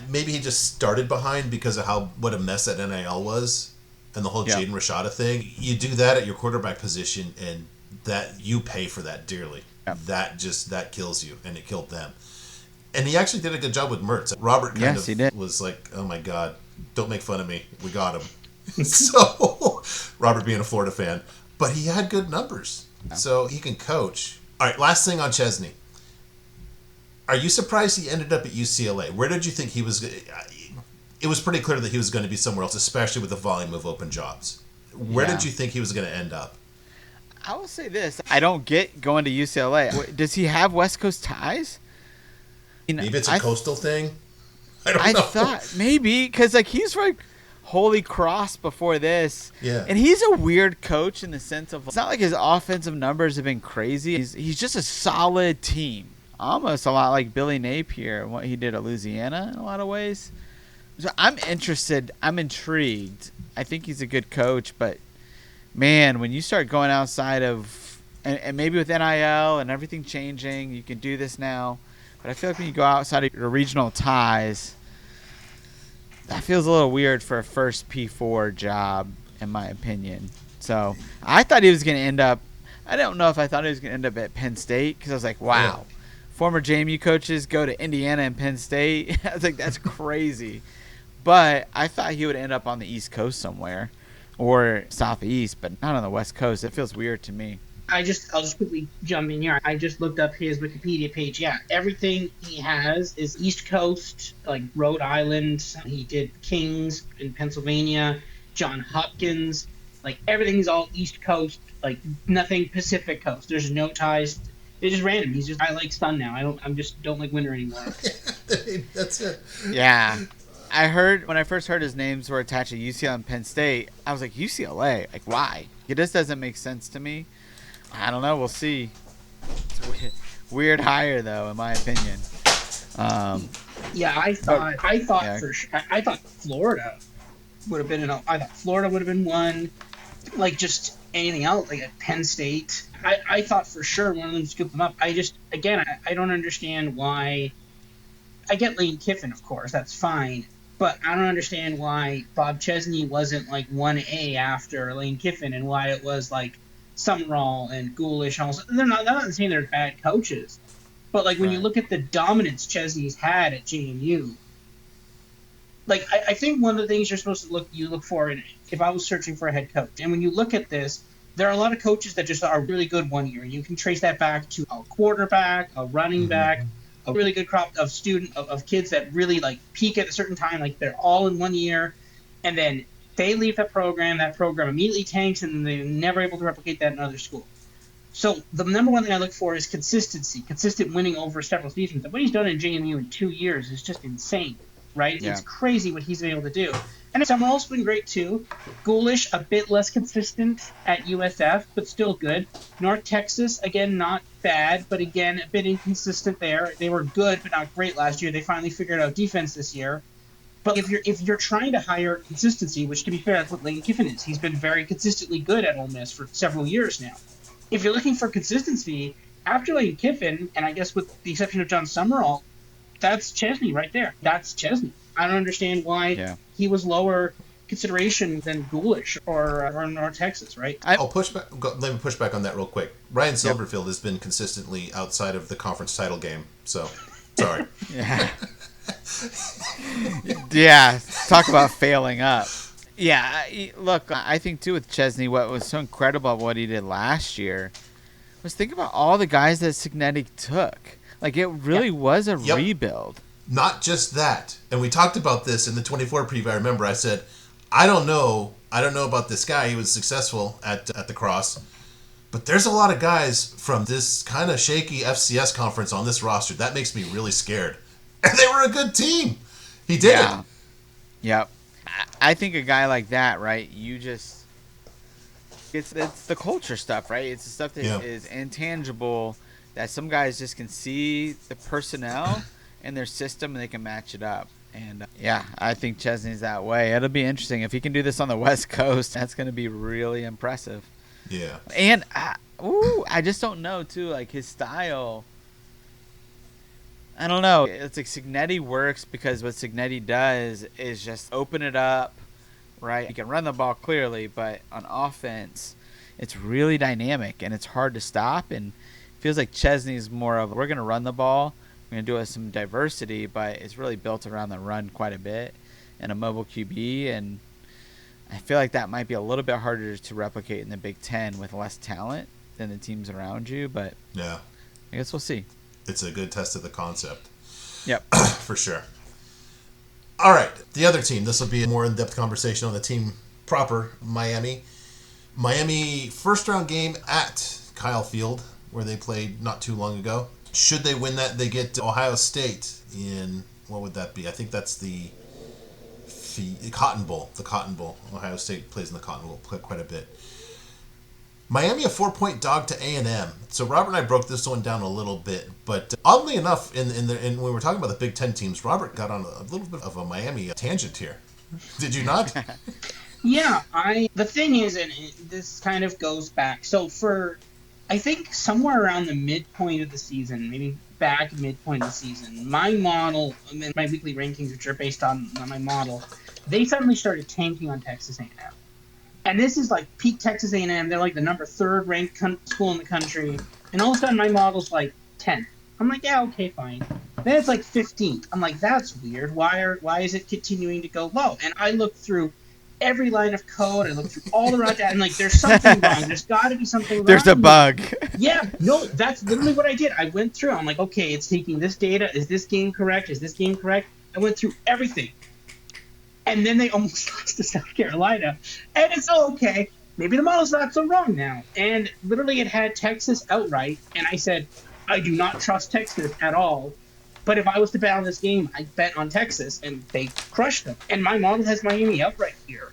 A: maybe he just started behind because of what a mess that NIL was, and the whole Jaden Rashada thing. You do that at your quarterback position, and that you pay for that dearly. Yep. That kills you, and it killed them. And he actually did a good job with Mertz. Robert was like, "Oh my God, don't make fun of me. We got him." So, Robert being a Florida fan, but he had good numbers, so he can coach. All right, last thing on Chesney. Are you surprised he ended up at UCLA? Where did you think he was? It was pretty clear that he was going to be somewhere else, especially with the volume of open jobs. Where did you think he was going to end up?
B: I will say this. I don't get going to UCLA. Does he have West Coast ties?
A: Maybe it's a coastal thing? I don't know. I
B: thought maybe, because he's like Holy Cross before this.
A: Yeah.
B: And he's a weird coach in the sense of, it's not like his offensive numbers have been crazy. He's just a solid team. Almost a lot like Billy Napier and what he did at Louisiana in a lot of ways. So I'm interested. I'm intrigued. I think he's a good coach, but man, when you start going outside of, and maybe with NIL and everything changing, you can do this now. But I feel like when you go outside of your regional ties, that feels a little weird for a first P4 job, in my opinion. So I thought he was going to end up, I don't know if I thought he was going to end up at Penn State, because I was like, wow, former JMU coaches go to Indiana and Penn State. I was like, that's crazy. But I thought he would end up on the East Coast somewhere, or Southeast, but not on the West Coast. It feels weird to me.
C: I'll just quickly jump in here. I just looked up his Wikipedia page. Yeah, everything he has is East Coast, like Rhode Island. He did Kings in Pennsylvania, John Hopkins. Like, everything's all East Coast, like nothing Pacific Coast. There's no ties. It's just random. He's just, I like sun now. I don't like winter anymore.
A: That's it.
B: Yeah. I heard, when I first heard his names were attached to UCLA and Penn State, I was like, UCLA? Like, why? It just doesn't make sense to me. I don't know. We'll see. It's weird hire, though, in my opinion.
C: I thought Florida would have been I thought Florida would have been one. Like, just anything else, like at Penn State. I thought for sure one of them scooped them up. I don't understand why. I get Lane Kiffin, of course. That's fine. But I don't understand why Bob Chesney wasn't like 1A after Lane Kiffin, and why it was like Summerall and Ghoulish. They're not saying they're bad coaches, but like when you look at the dominance Chesney's had at JMU, like I think one of the things you're supposed to look for, if I was searching for a head coach, and when you look at this, there are a lot of coaches that just are really good one year. You can trace that back to a quarterback, a running back, a really good crop of of kids that really like peak at a certain time, like they're all in 1 year, and then they leave that program immediately tanks, and they're never able to replicate that in another school. So the number one thing I look for is consistency, consistent winning over several seasons. And what he's done in JMU in 2 years is just insane, right? Yeah. It's crazy what he's been able to do. And Summerall's been great too. Ghoulish, a bit less consistent at USF, but still good. North Texas, again, not bad, but again, a bit inconsistent there. They were good, but not great last year. They finally figured out defense this year. But if you're trying to hire consistency, which to be fair, that's what Lane Kiffin is. He's been very consistently good at Ole Miss for several years now. if you're looking for consistency, after Lane Kiffin, and I guess with the exception of John Summerall, that's Chesney right there. That's Chesney. I don't understand why he was lower consideration than Ghoulish or North Texas, right?
A: I'll push back. Let me push back on that real quick. Ryan Silverfield has been consistently outside of the conference title game, so sorry.
B: Yeah, talk about failing up. Yeah, look, I think too with Chesney, what was so incredible about what he did last year was think about all the guys that Cignetti took. Like, it really was a rebuild.
A: Not just that. And we talked about this in the 24 preview. I remember I said, I don't know about this guy. He was successful at the Cross. But there's a lot of guys from this kind of shaky FCS conference on this roster. That makes me really scared. And they were a good team. He did it.
B: Yep. I think a guy like that, right, it's the culture stuff, right? It's the stuff that is intangible that some guys just can see the personnel in their system and they can match it up. And I think Chesney's that way. It'll be interesting. If he can do this on the West Coast, that's going to be really impressive.
A: Yeah.
B: And, I just don't know, too, like his style. I don't know. It's like Cignetti works because what Cignetti does is just open it up, right? You can run the ball clearly, but on offense, it's really dynamic and it's hard to stop. And it feels like Chesney's more of, we're going to run the ball. We're going to do it with some diversity, but it's really built around the run quite a bit and a mobile QB. And I feel like that might be a little bit harder to replicate in the Big Ten with less talent than the teams around you. But I guess we'll see.
A: It's a good test of the concept.
B: Yep.
A: For sure. All right. The other team. This will be a more in-depth conversation on the team proper, Miami. Miami first-round game at Kyle Field, where they played not too long ago. Should they win that, they get Ohio State in, what would that be? I think that's the Cotton Bowl. The Cotton Bowl. Ohio State plays in the Cotton Bowl quite a bit. Miami a 4-point dog to A&M. So Robert and I broke this one down a little bit, but oddly enough, in when we were talking about the Big Ten teams, Robert got on a little bit of a Miami tangent here. Did you not?
C: Yeah, the thing is, and this kind of goes back. So I think somewhere around the midpoint of the season, maybe back midpoint of the season, my model, and my weekly rankings, which are based on my model, they suddenly started tanking on Texas A&M. And this is like peak Texas A&M. They're like the number 3rd ranked school in the country. And all of a sudden, my model's like 10. I'm like, yeah, okay, fine. Then it's like 15th. I'm like, that's weird. Why is it continuing to go low? And I looked through every line of code. I looked through all the raw data. And like, there's something wrong. There's got to be something wrong.
B: There's a bug.
C: Yeah, no, that's literally what I did. I went through. I'm like, okay, it's taking this data. Is this game correct? Is this game correct? I went through everything. And then they almost lost to South Carolina. And it's okay. Maybe the model's not so wrong now. And literally it had Texas outright. And I said, I do not trust Texas at all. But if I was to bet on this game, I'd bet on Texas. And they crushed them. And my model has Miami outright here.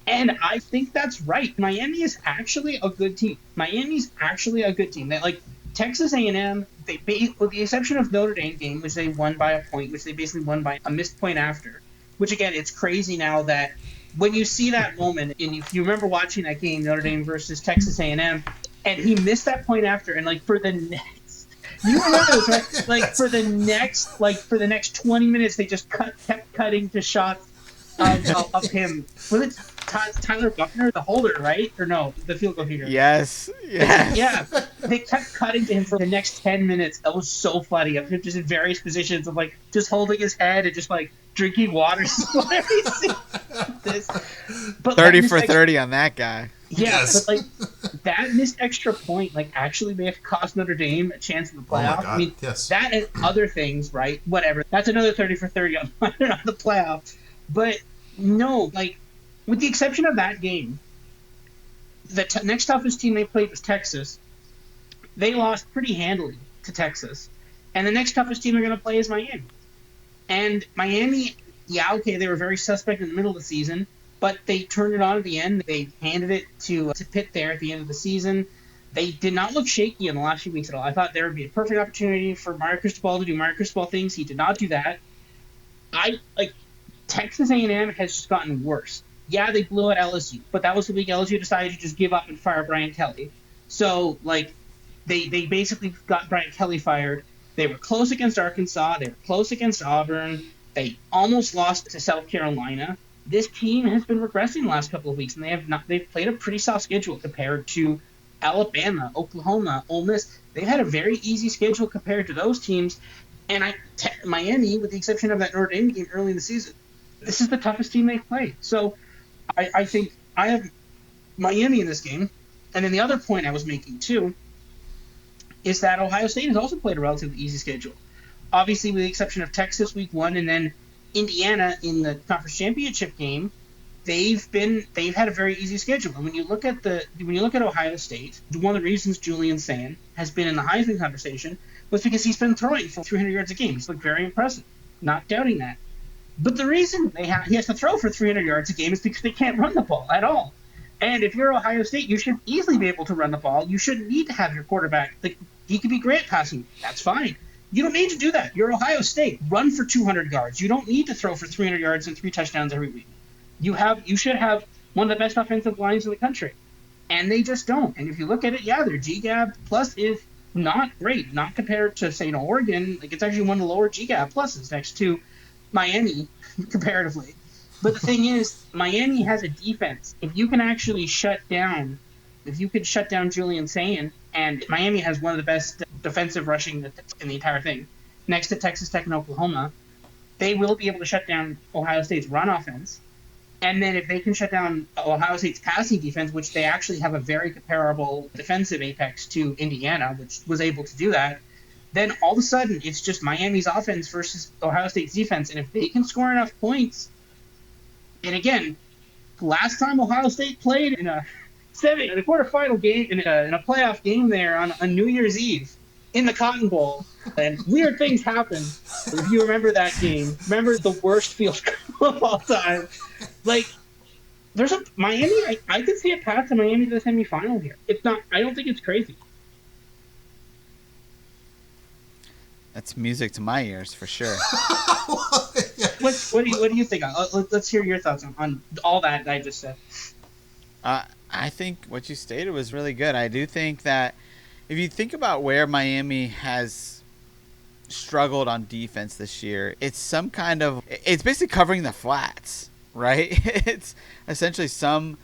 C: And I think that's right. Miami is actually a good team. Miami's actually a good team. They, like Texas A&M, with the exception of Notre Dame game, which they won by a point, which they basically won by a missed point after. Which, again, it's crazy now that when you see that moment, and if you remember watching that game, Notre Dame versus Texas A&M, and he missed that point after, and, like, for the next... You remember this, right? Like, for the next 20 minutes, they just kept cutting to shots of him. Was it Tyler Buckner, the holder, right? Or no, the field goal kicker?
B: Yes.
C: Yeah. They kept cutting to him for the next 10 minutes. That was so funny. Of him just in various positions of, like, just holding his head and just, like, drinking water. This. But
B: 30 for 30 on that guy.
C: Yeah,
A: Yes.
C: but, like, that missed extra point, like, actually may have cost Notre Dame a chance in the playoff.
A: Oh my God,
C: I mean,
A: yes.
C: that and other things, right? Whatever. That's another 30 for 30 on the playoff. But, no, like, with the exception of that game, the next toughest team they played was Texas. They lost pretty handily to Texas. And the next toughest team they're going to play is Miami. And Miami, yeah, okay, they were very suspect in the middle of the season, but they turned it on at the end. They handed it to Pitt there at the end of the season. They did not look shaky in the last few weeks at all. I thought there would be a perfect opportunity for Mario Cristobal to do Mario Cristobal things. He did not do that. Texas A&M has just gotten worse. Yeah, they blew at LSU, but that was the week LSU decided to just give up and fire Brian Kelly. So, like, they basically got Brian Kelly fired. They were close against Arkansas. They were close against Auburn. They almost lost to South Carolina. This team has been regressing the last couple of weeks, and they've played a pretty soft schedule compared to Alabama, Oklahoma, Ole Miss. They've had a very easy schedule compared to those teams. And Miami, with the exception of that Notre Dame game early in the season, this is the toughest team they've played. So I think I have Miami in this game. And then the other point I was making, too, is that Ohio State has also played a relatively easy schedule. Obviously, with the exception of Texas week 1 and then Indiana in the conference championship game, they've had a very easy schedule. And when you look at Ohio State, one of the reasons Julian Sand has been in the Heisman conversation was because he's been throwing for 300 yards a game. He's looked very impressive. Not doubting that. But the reason he has to throw for 300 yards a game is because they can't run the ball at all. And if you're Ohio State, you should easily be able to run the ball. You shouldn't need to have your quarterback. He could be great passing. That's fine. You don't need to do that. You're Ohio State. Run for 200 yards. You don't need to throw for 300 yards and 3 touchdowns every week. You should have one of the best offensive lines in the country. And they just don't. And if you look at it, their GGAB plus is not great. Not compared to, say, Oregon. Like, it's actually one of the lower GGAB pluses next to Miami comparatively. But the thing is, Miami has a defense. If you could shut down Julian Sand, and Miami has one of the best defensive rushing in the entire thing, next to Texas Tech and Oklahoma, they will be able to shut down Ohio State's run offense. And then if they can shut down Ohio State's passing defense, which they actually have a very comparable defensive apex to Indiana, which was able to do that, then all of a sudden it's just Miami's offense versus Ohio State's defense. And if they can score enough points, and again, last time Ohio State played in a quarterfinal game, in a playoff game there on New Year's Eve in the Cotton Bowl, and weird things happened. If you remember that game, remember the worst field goal of all time. Like, there's a Miami. I could see a path to Miami to the semifinal here. It's not. I don't think it's crazy.
B: That's music to my ears for sure.
C: What do you think? Let's hear your thoughts on all that I just said.
B: I think what you stated was really good. I do think that if you think about where Miami has struggled on defense this year, it's basically covering the flats, right? It's essentially some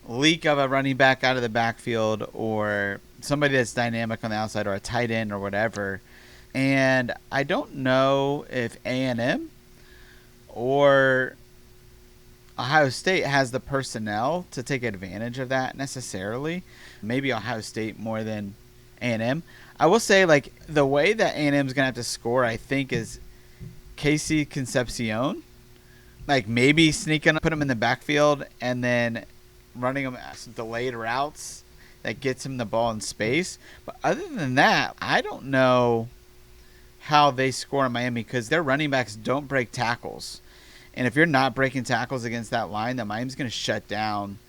B: leak of a running back out of the backfield or somebody that's dynamic on the outside or a tight end or whatever. And I don't know if A&M or Ohio State has the personnel to take advantage of that necessarily. Maybe Ohio State more than A&M. I will say, like, the way that A&M is going to have to score, I think, is Casey Concepcion. Like, maybe put him in the backfield and then running him some delayed routes that gets him the ball in space. But other than that, I don't know how they score in Miami because their running backs don't break tackles. And if you're not breaking tackles against that line, then Miami's going to shut down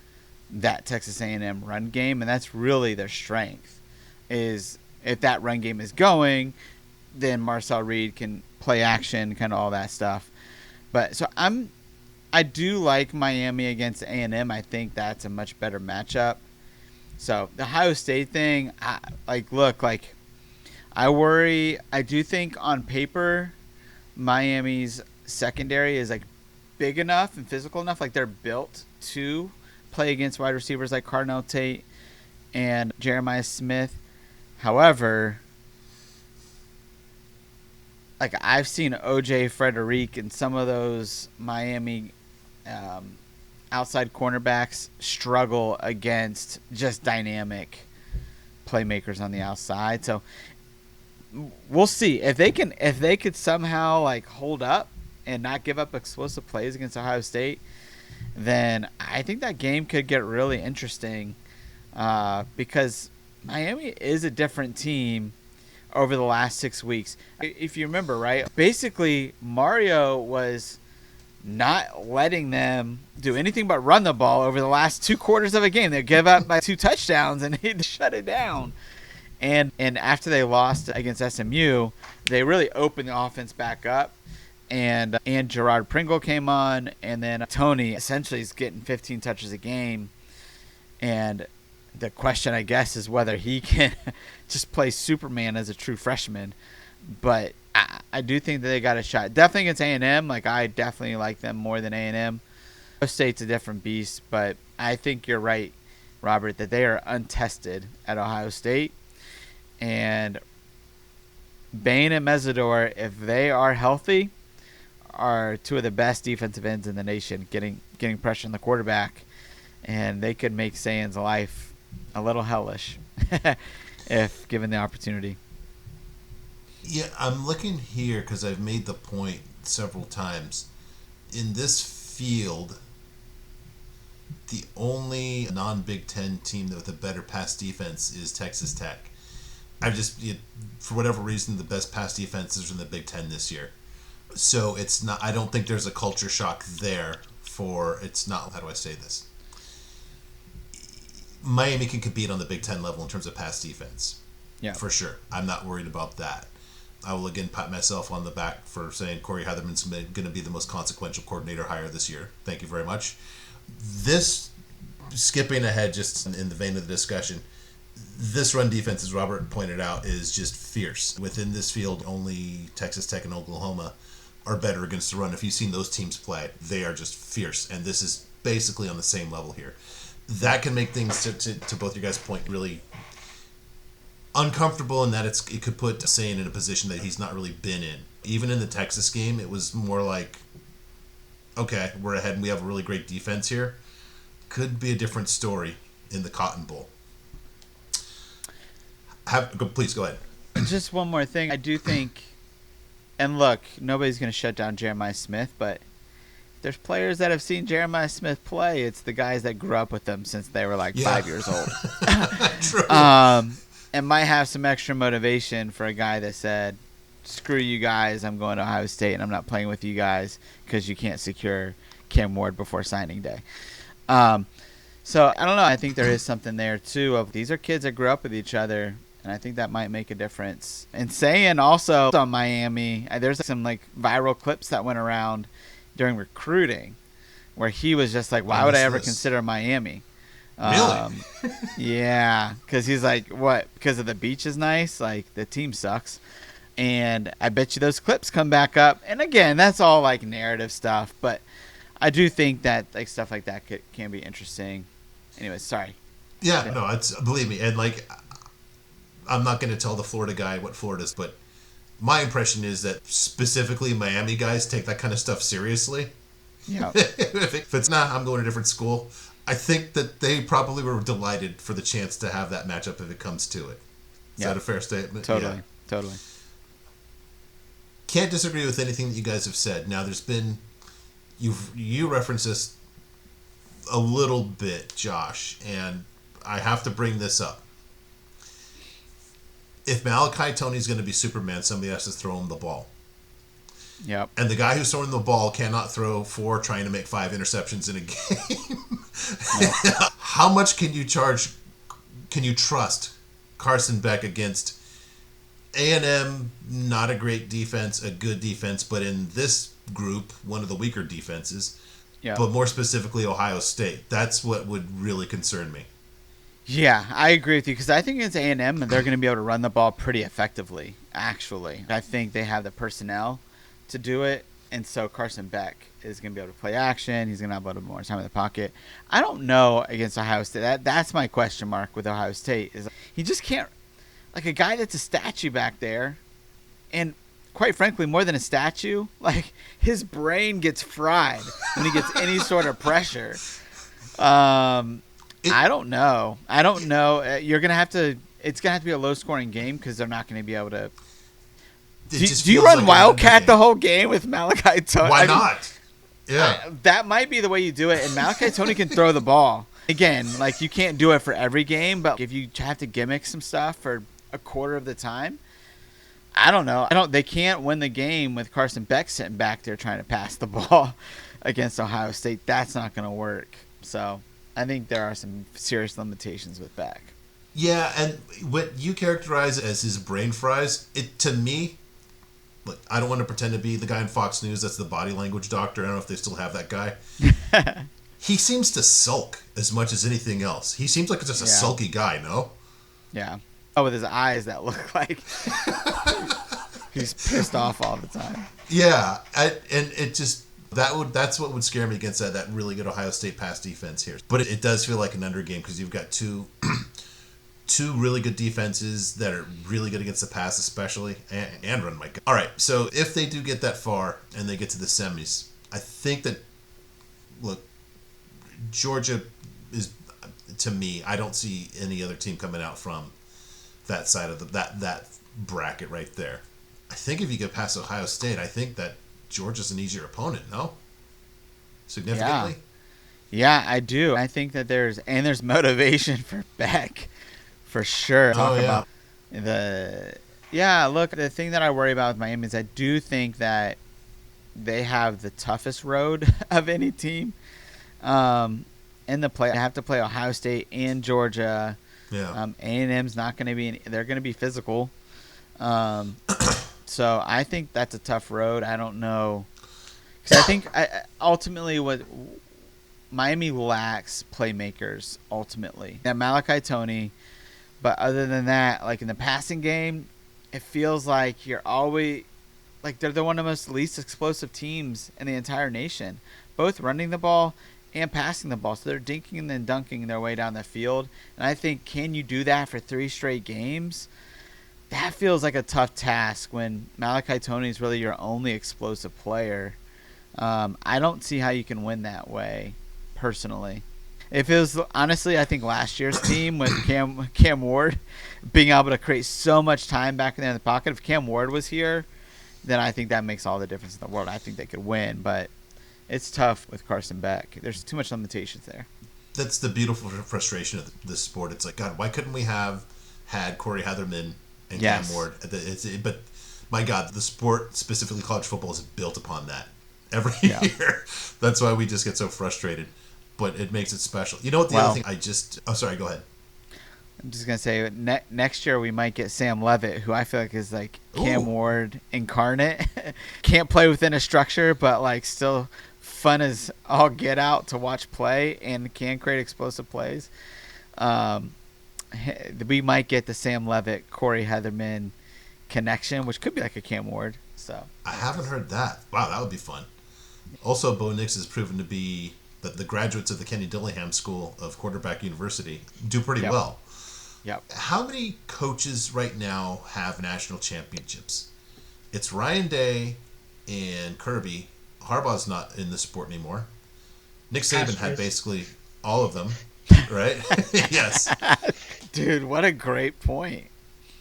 B: that Texas A&M run game, and that's really their strength. Is if that run game is going, then Marcel Reed can play action, kind of all that stuff. But so I do like Miami against A&M. I think that's a much better matchup. So the Ohio State thing, I worry. I do think on paper, Miami's secondary is like big enough and physical enough, like they're built to play against wide receivers like Cardinal Tate and Jeremiah Smith. However, like I've seen OJ Frederick and some of those Miami outside cornerbacks struggle against just dynamic playmakers on the outside. So we'll see if they could somehow like hold up and not give up explosive plays against Ohio State, then I think that game could get really interesting because Miami is a different team over the last 6 weeks. If you remember, right, basically Mario was not letting them do anything but run the ball over the last 2 quarters of a game. They'd give up by 2 touchdowns and he'd shut it down. And after they lost against SMU, they really opened the offense back up. And Gerard Pringle came on, and then Tony essentially is getting 15 touches a game. And The question, I guess, is whether he can just play Superman as a true freshman. But I do think that they got a shot. Definitely against A&M. Like, I definitely like them more than A&M. Ohio State's a different beast, but I think you're right, Robert, that they are untested at Ohio State. And Bain and Mesidor, if they are healthy, are two of the best defensive ends in the nation, getting pressure on the quarterback. And they could make Sayan's life a little hellish if given the opportunity.
A: Yeah, I'm looking here because I've made the point several times. In this field, the only non-Big Ten team with a better pass defense is Texas Tech. For whatever reason, the best pass defenses are in the Big Ten this year. So it's not. I don't think there's a culture shock there. It's not. How do I say this? Miami can compete on the Big Ten level in terms of pass defense.
B: Yeah,
A: for sure. I'm not worried about that. I will again pat myself on the back for saying Corey Heatherman's going to be the most consequential coordinator hire this year. Thank you very much. This, skipping ahead just in the vein of the discussion, this run defense, as Robert pointed out, is just fierce. Within this field, only Texas Tech and Oklahoma are better against the run. If you've seen those teams play, they are just fierce. And this is basically on the same level here. That can make things, to both your guys' point, really uncomfortable in that it could put Sayan in a position that he's not really been in. Even in the Texas game, it was more like, okay, we're ahead and we have a really great defense here. Could be a different story in the Cotton Bowl. Please go ahead.
B: Just one more thing. I do think, and look, nobody's going to shut down Jeremiah Smith, but there's players that have seen Jeremiah Smith play. It's the guys that grew up with them since they were like 5 years old.
A: True.
B: And might have some extra motivation for a guy that said, screw you guys, I'm going to Ohio State and I'm not playing with you guys because you can't secure Cam Ward before signing day. So I don't know. I think there is something there too of these are kids that grew up with each other, and I think that might make a difference. And saying also on Miami, there's some like viral clips that went around during recruiting where he was just like, why would I ever consider Miami?
A: Really?
B: Yeah, because he's like, what? Because of the beach is nice? Like, the team sucks. And I bet you those clips come back up. And again, that's all like narrative stuff. But I do think that like stuff like that can be interesting. Anyways, sorry.
A: Yeah, no, believe me. And like, I'm not going to tell the Florida guy what Florida's, but my impression is that specifically Miami guys take that kind of stuff seriously.
B: Yeah.
A: If it's not, I'm going to a different school. I think that they probably were delighted for the chance to have that matchup if it comes to it. Is that a fair statement?
B: Totally. Totally.
A: Can't disagree with anything that you guys have said. Now, there's been you referenced this a little bit, Josh, and I have to bring this up. If Malachi Tony's going to be Superman, somebody has to throw him the ball.
B: Yep.
A: And the guy who's throwing the ball cannot throw 4 trying to make 5 interceptions in a game. Yep. How much can you trust Carson Beck against A&M, not a great defense, a good defense, but in this group, one of the weaker defenses, but more specifically Ohio State. That's what would really concern me.
B: Yeah, I agree with you because I think against A&M, they're going to be able to run the ball pretty effectively, actually. I think they have the personnel to do it, and so Carson Beck is going to be able to play action. He's going to have a little more time in the pocket. I don't know against Ohio State. That's my question mark with Ohio State is he just can't – like a guy that's a statue back there, and quite frankly, more than a statue, like his brain gets fried when he gets any sort of pressure. I don't know. You're going to have to – it's going to have to be a low-scoring game because they're not going to be able to – do you run like Wildcat the whole game with Malachi Tony?
A: Why not? Yeah.
B: That might be the way you do it. And Malachi Tony can throw the ball. Again, like you can't do it for every game, but if you have to gimmick some stuff for a quarter of the time, I don't know. They can't win the game with Carson Beck sitting back there trying to pass the ball against Ohio State. That's not going to work. So I think there are some serious limitations with Beck.
A: Yeah, and what you characterize as his brain fries, to me, look, I don't want to pretend to be the guy in Fox News that's the body language doctor. I don't know if they still have that guy. he seems to sulk as much as anything else. He seems like just a sulky guy, no?
B: Yeah. Oh, with his eyes that look like he's pissed off all the time.
A: Yeah, and it just that's what would scare me against that really good Ohio State pass defense here. But it does feel like an under game because you've got two really good defenses that are really good against the pass, especially and run. My God. All right, so if they do get that far and they get to the semis, I think that Georgia is, to me, I don't see any other team coming out from that side of that bracket right there. I think if you get past Ohio State, I think that Georgia's an easier opponent, no? Significantly?
B: Yeah, I do. I think that there's motivation for Beck, for sure. Look, the thing that I worry about with Miami is I do think that they have the toughest road of any team in the play. I have to play Ohio State and Georgia.
A: Yeah.
B: A&M's not going to be. They're going to be physical. So I think that's a tough road. I don't know, because I think ultimately what Miami lacks playmakers. Ultimately, that Malachi Toney, but other than that, like in the passing game, it feels like you're always like they're one of the most least explosive teams in the entire nation, both running the ball and passing the ball. So they're dinking and then dunking their way down the field. And I think, can you do that for 3 straight games? That feels like a tough task when Malachi Toney is really your only explosive player. I don't see how you can win that way, personally. If it was, honestly, I think last year's team with Cam Ward being able to create so much time back in there in the pocket, if Cam Ward was here, then I think that makes all the difference in the world. I think they could win, but it's tough with Carson Beck. There's too much limitations there.
A: That's the beautiful frustration of this sport. It's like, God, why couldn't we have had Corey Heatherman and Cam Ward? But my God, the sport, specifically college football, is built upon that every year. That's why we just get so frustrated. But it makes it special. You know what? The other thing sorry, go ahead.
B: I'm just going to say, next year we might get Sam Levitt, who I feel like is like Cam Ward incarnate. Can't play within a structure, but like still fun as all get out to watch play and can create explosive plays. We might get the Sam Levitt, Corey Heatherman connection, which could be like a Cam Ward. So
A: I haven't heard that. Wow, that would be fun. Also, Bo Nix has proven to be the graduates of the Kenny Dillingham School of Quarterback University do pretty well.
B: Yep.
A: How many coaches right now have national championships? It's Ryan Day and Kirby. Harbaugh's not in the sport anymore. Nick Saban had basically all of them, right? Yes.
B: Dude, what a great point.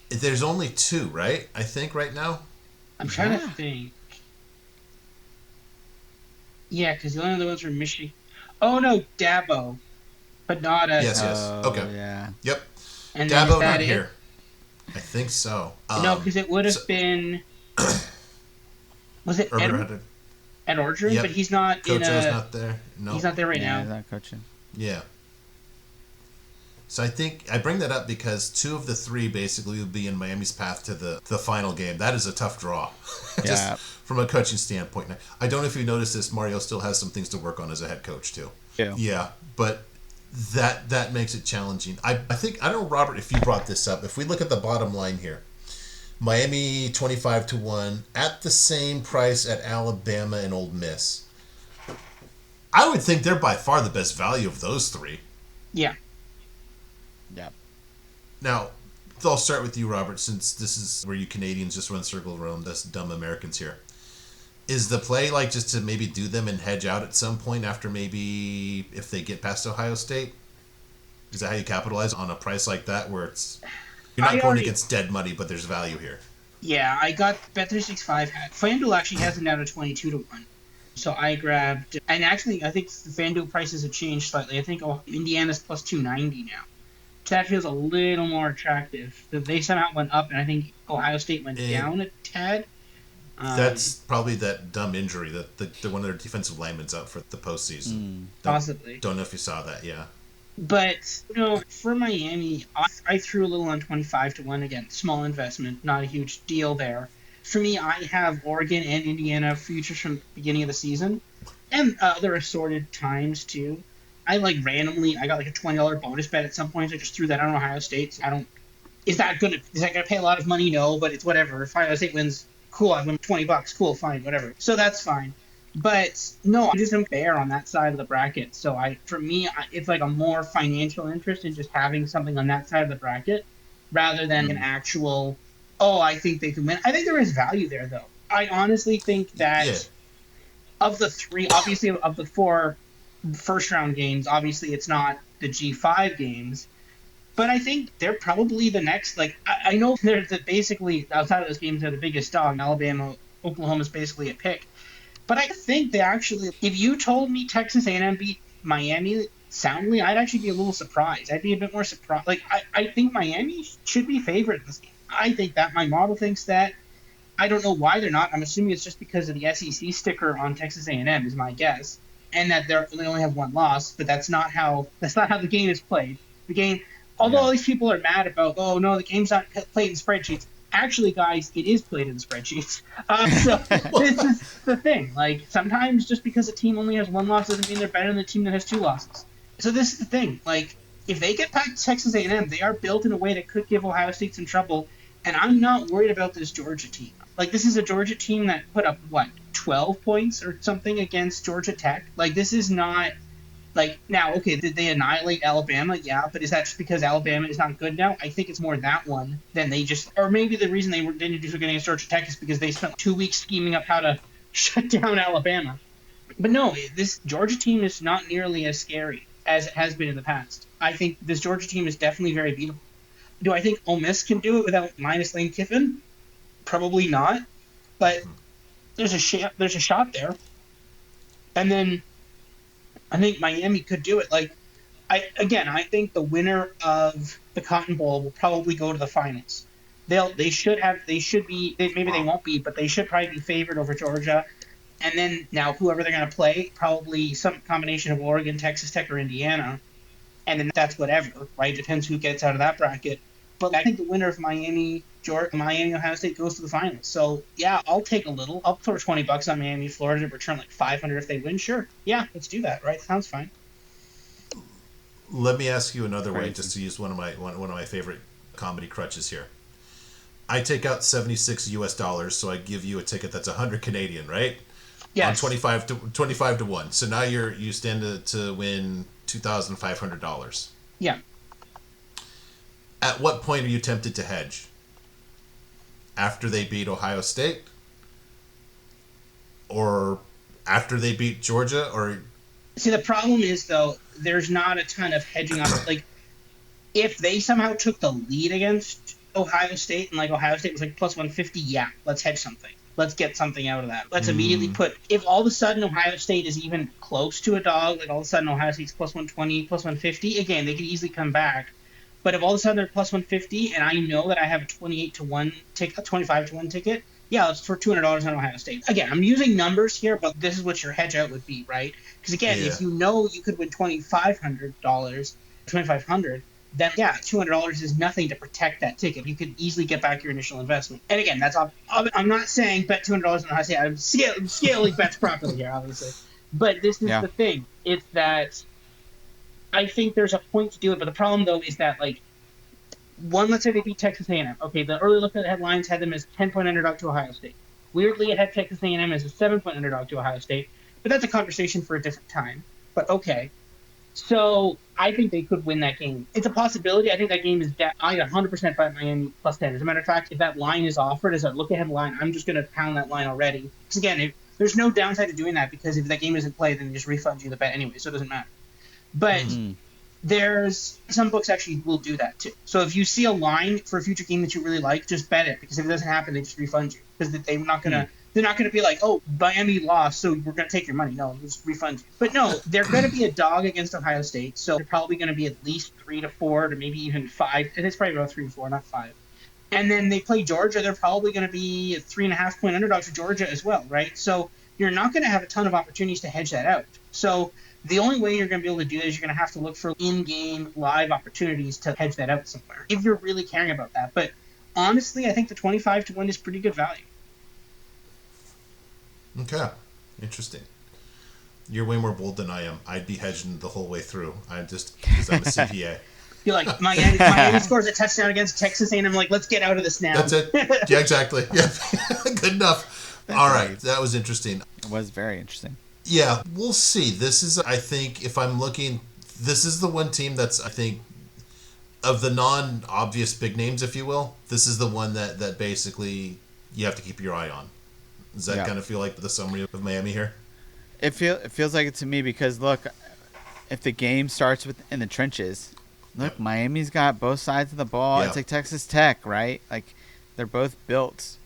A: There's only 2, right? I think right now.
C: I'm trying to think. Yeah, because the only other ones were Michigan. Oh no, Dabo, but not a.
A: Yes. Okay.
B: Yeah.
A: Yep.
C: And
A: Dabo not here. I think so.
C: No, because it would have been. Was it Ed Orgeron?
A: Yep.
C: But he's not.
A: Coach O's not there. No,
C: he's not there right now.
B: He's not coaching.
A: Yeah. So I think I bring that up because 2 of the 3 basically will be in Miami's path to the final game. That is a tough draw, just from a coaching standpoint. I don't know if you noticed this. Mario still has some things to work on as a head coach too. Yeah, but that makes it challenging. I think, I don't know, Robert, if you brought this up. If we look at the bottom line here, Miami 25-1 at the same price at Alabama and Ole Miss. I would think they're by far the best value of those 3.
C: Yeah.
B: Yeah.
A: Now, I'll start with you, Robert, since this is where you Canadians just run circles around us dumb Americans here. Is the play like just to maybe do them and hedge out at some point after maybe if they get past Ohio State? Is that how you capitalize on a price like that where it's you're not going against dead money, but there's value here?
C: Yeah, I got Bet365. FanDuel actually has it down to 22-1. So I grabbed, and actually I think the FanDuel prices have changed slightly. I think Indiana's plus 290 now. So that feels a little more attractive. They somehow went up, and I think Ohio State went down a tad.
A: That's probably that dumb injury that the one of their defensive linemen's out for the postseason.
C: Possibly.
A: Don't know if you saw that. Yeah.
C: But for Miami, I threw a little on 25-1 again. Small investment, not a huge deal there. For me, I have Oregon and Indiana futures from the beginning of the season. and other assorted times too. I like randomly, I got like a $20 bonus bet at some point. I just threw that on Ohio State. I don't. Is that gonna pay a lot of money? No, but it's whatever. If Ohio State wins, cool. I win $20. Cool, fine, whatever. So that's fine. But no, I just am fair on that side of the bracket. So for me, it's like a more financial interest in just having something on that side of the bracket rather than an actual. Oh, I think they can win. I think there is value there, though. I honestly think
A: Yeah.
C: that of the three, obviously of the four first round games, obviously it's not the G5 games, but I think they're probably the next. Like I know they're basically outside of those games they're the biggest dog. Alabama, Oklahoma is basically a pick, but I think they actually. If you told me Texas A&M beat Miami soundly, I'd actually be a little surprised. I'd be a bit more surprised. Like I think Miami should be favored in this game. I think that my model thinks that. I don't know why they're not. I'm assuming it's just because of the SEC sticker on Texas A&M is my guess, and that they only have one loss. But that's not how the game is played. The game, although all these people are mad about, oh no, the game's not played in spreadsheets. Actually, guys, it is played in spreadsheets. So this is the thing. Like sometimes just because a team only has one loss doesn't mean they're better than the team that has two losses. So this is the thing. Like if they get past Texas A&M, they are built in a way that could give Ohio State some trouble. And I'm not worried about this Georgia team. Like, this is a Georgia team that put up, 12 points or something against Georgia Tech? Like, this is not, like, now, okay, did they annihilate Alabama? Yeah, but is that just because Alabama is not good now? I think it's more that one than they just, or maybe the reason they didn't do so good against Georgia Tech is because they spent 2 weeks scheming up how to shut down Alabama. But no, this Georgia team is not nearly as scary as it has been in the past. I think this Georgia team is definitely very beatable. Do I think Ole Miss can do it without minus Lane Kiffin? Probably not, but there's a shot there. And then I think Miami could do it. Like I think the winner of the Cotton Bowl will probably go to the finals. They should be maybe they won't be, but they should probably be favored over Georgia. And then now whoever they're going to play, probably some combination of Oregon, Texas Tech, or Indiana. And then that's whatever, right? Depends who gets out of that bracket. But I think the winner of Miami, Ohio State goes to the finals. So yeah, I'll take a little. I'll throw $20 on Miami, Florida to return like 500 if they win. Sure, yeah, let's do that. Right? Sounds fine.
A: Let me ask you another way, just to use one of my favorite comedy crutches here. I take out $76 so I give you a ticket that's 100 Canadian, right?
C: Yes.
A: On 25 to 1. So now you stand to win $2,500.
C: Yeah.
A: At what point are you tempted to hedge? After they beat Ohio State? Or after they beat Georgia? Or
C: see, the problem is though, there's not a ton of hedging on like if they somehow took the lead against Ohio State and like Ohio State was like plus 150, yeah, let's hedge something. Let's get something out of that. Let's immediately if all of a sudden Ohio State is even close to a dog, like all of a sudden Ohio State's plus 120, plus 150, again, they could easily come back. But if all of a sudden they're plus 150 and I know that I have a 28 to 1 ticket, a 25 to 1 ticket, yeah, it's for $200 on Ohio State. Again, I'm using numbers here, but this is what your hedge out would be, right? Because again, if you know you could win $2,500, then yeah, $200 is nothing to protect that ticket. You could easily get back your initial investment. And again, I'm not saying bet $200 on Ohio State. I'm scaling bets properly here, obviously. But this is the thing. It's that I think there's a point to do it, but the problem though is that like let's say they beat Texas A&M. Okay, the early look at the headlines had them as 10-point underdog to Ohio State. Weirdly, it had Texas A&M as a 7-point underdog to Ohio State, but that's a conversation for a different time. But okay, so I think they could win that game. It's a possibility. I think that game is I 100% bet Miami plus 10. As a matter of fact, if that line is offered as a look-ahead line, I'm just going to pound that line already. Because again, there's no downside to doing that because if that game isn't played, then they just refund you the bet anyway, so it doesn't matter. But there's some books actually will do that too. So if you see a line for a future game that you really like, just bet it because if it doesn't happen, they just refund you because they're not gonna be like, oh, Miami lost, so we're gonna take your money. No, just refund you. But no, they're gonna be a dog against Ohio State, so they're probably gonna be at least 3 to 4 to maybe even 5. And it's probably about 3 to 4, not 5. And then they play Georgia. They're probably going to be a 3.5-point underdog to Georgia as well, right? So you're not going to have a ton of opportunities to hedge that out. So the only way you're going to be able to do that is you're going to have to look for in-game live opportunities to hedge that out somewhere if you're really caring about that. But honestly, I think the 25 to 1 is pretty good value.
A: Okay, interesting. You're way more bold than I am. I'd be hedging the whole way through. I'm just because I'm a CPA.
C: You're like, Miami scores a touchdown against Texas A&M. Like, let's get out of this now.
A: That's it. Yeah, exactly. Yeah, good enough. All right, that was interesting.
B: It was very interesting.
A: Yeah, we'll see. This is, I think, if I'm looking, this is the one team that's, I think, of the non-obvious big names, if you will, this is the one that basically you have to keep your eye on. Does that kind of feel like the summary of Miami here?
B: It feels like it to me because, look, if the game starts in the trenches, look, Miami's got both sides of the ball. It's like Texas Tech, right? Like, they're both built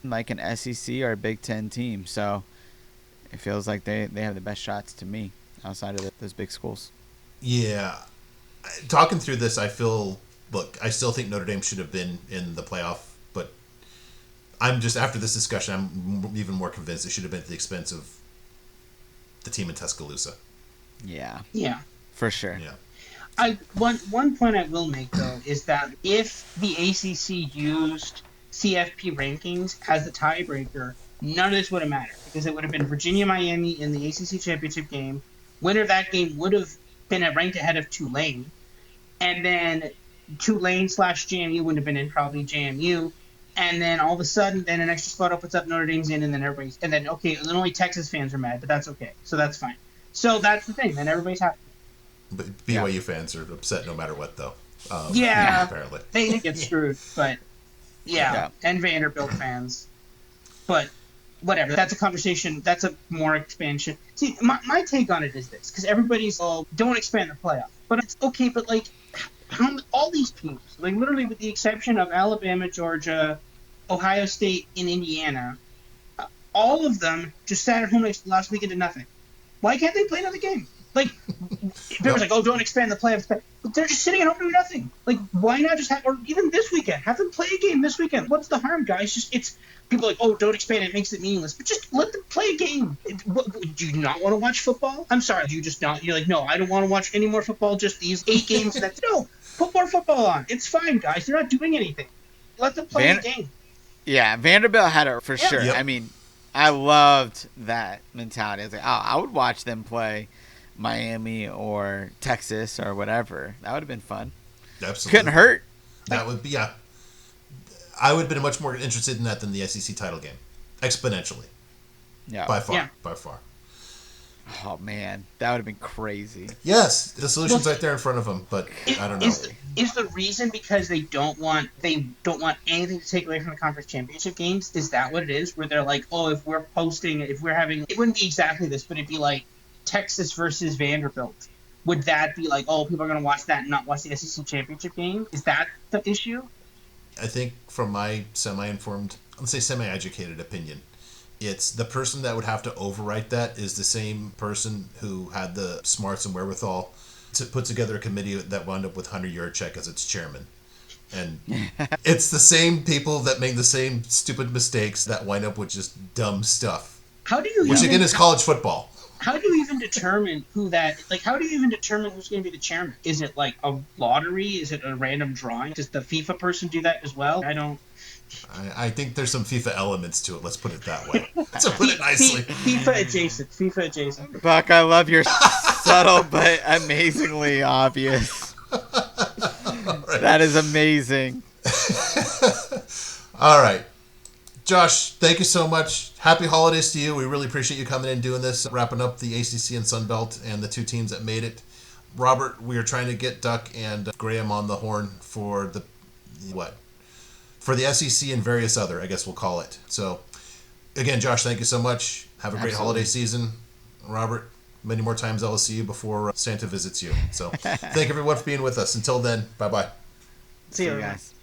B: like an SEC or a Big Ten team. So it feels like they have the best shots to me outside of those big schools.
A: Yeah. Talking through this, I feel, look, I still think Notre Dame should have been in the playoff, but I'm just, after this discussion, I'm even more convinced it should have been at the expense of the team in Tuscaloosa.
B: Yeah.
C: Yeah.
B: For sure.
A: Yeah.
C: One point I will make, though, is that if the ACC used CFP rankings as the tiebreaker, none of this would have mattered because it would have been Virginia-Miami in the ACC championship game. Winner of that game would have been ranked ahead of Tulane, and then Tulane/JMU would have been in probably JMU, and then all of a sudden, then an extra spot opens up, Notre Dame's in, and then everybody's, and then then only Texas fans are mad, but that's okay, so that's fine. So that's the thing, then everybody's happy.
A: But BYU fans are upset no matter what, though.
C: Apparently they get screwed, but and Vanderbilt fans, but. Whatever. That's a conversation. That's a more expansion. See, my take on it is this, because everybody's don't expand the playoff, but it's okay. But like, all these teams, like literally with the exception of Alabama, Georgia, Ohio State, and Indiana, all of them just sat at home last week and did nothing. Why can't they play another game? Like, everyone's like, don't expand the playoffs. But they're just sitting at home doing nothing. Like, why not just have, or even this weekend, have them play a game this weekend? What's the harm, guys? It's people are like, don't expand it makes it meaningless. But just let them play a game. Do you not want to watch football? I'm sorry, do you just not? You're like, no, I don't want to watch any more football. Just these 8 games. No, put more football on. It's fine, guys. They're not doing anything. Let them play a game.
B: Yeah, Vanderbilt had it for sure.
A: Yep.
B: I mean, I loved that mentality. I was like, I would watch them play Miami or Texas or whatever. That would have been fun.
A: Absolutely.
B: Couldn't hurt.
A: That would be, I would have been much more interested in that than the SEC title game. Exponentially.
B: Yeah.
A: By far.
C: Yeah.
A: By far.
B: Oh, man. That would have been crazy.
A: Yes. The solution's right there in front of them, but I don't know.
C: Is the reason because they don't want anything to take away from the conference championship games? Is that what it is? Where they're like, if we're having, it wouldn't be exactly this, but it'd be like Texas versus Vanderbilt. Would that be like, people are going to watch that and not watch the SEC championship game? Is that the issue?
A: I think from my semi-informed, let's say semi-educated opinion, it's the person that would have to overwrite that is the same person who had the smarts and wherewithal to put together a committee that wound up with Hunter Yurchek as its chairman. And it's the same people that make the same stupid mistakes that wind up with just dumb stuff. Which again is college football.
C: How do you even determine who's going to be the chairman? Is it like a lottery? Is it a random drawing? Does the FIFA person do that as well?
A: I think there's some FIFA elements to it. Let's put it that way. To put it nicely.
C: FIFA adjacent.
B: Buck, I love your subtle but amazingly obvious. Right. That is amazing.
A: All right. Josh, thank you so much. Happy holidays to you. We really appreciate you coming in and doing this, wrapping up the ACC and Sun Belt and the 2 teams that made it. Robert, we are trying to get Duck and Graham on the horn for for the SEC and various other, I guess we'll call it. So, again, Josh, thank you so much. Have a great holiday season. Robert, many more times I will see you before Santa visits you. So, thank everyone for being with us. Until then, bye-bye.
C: See you
B: guys.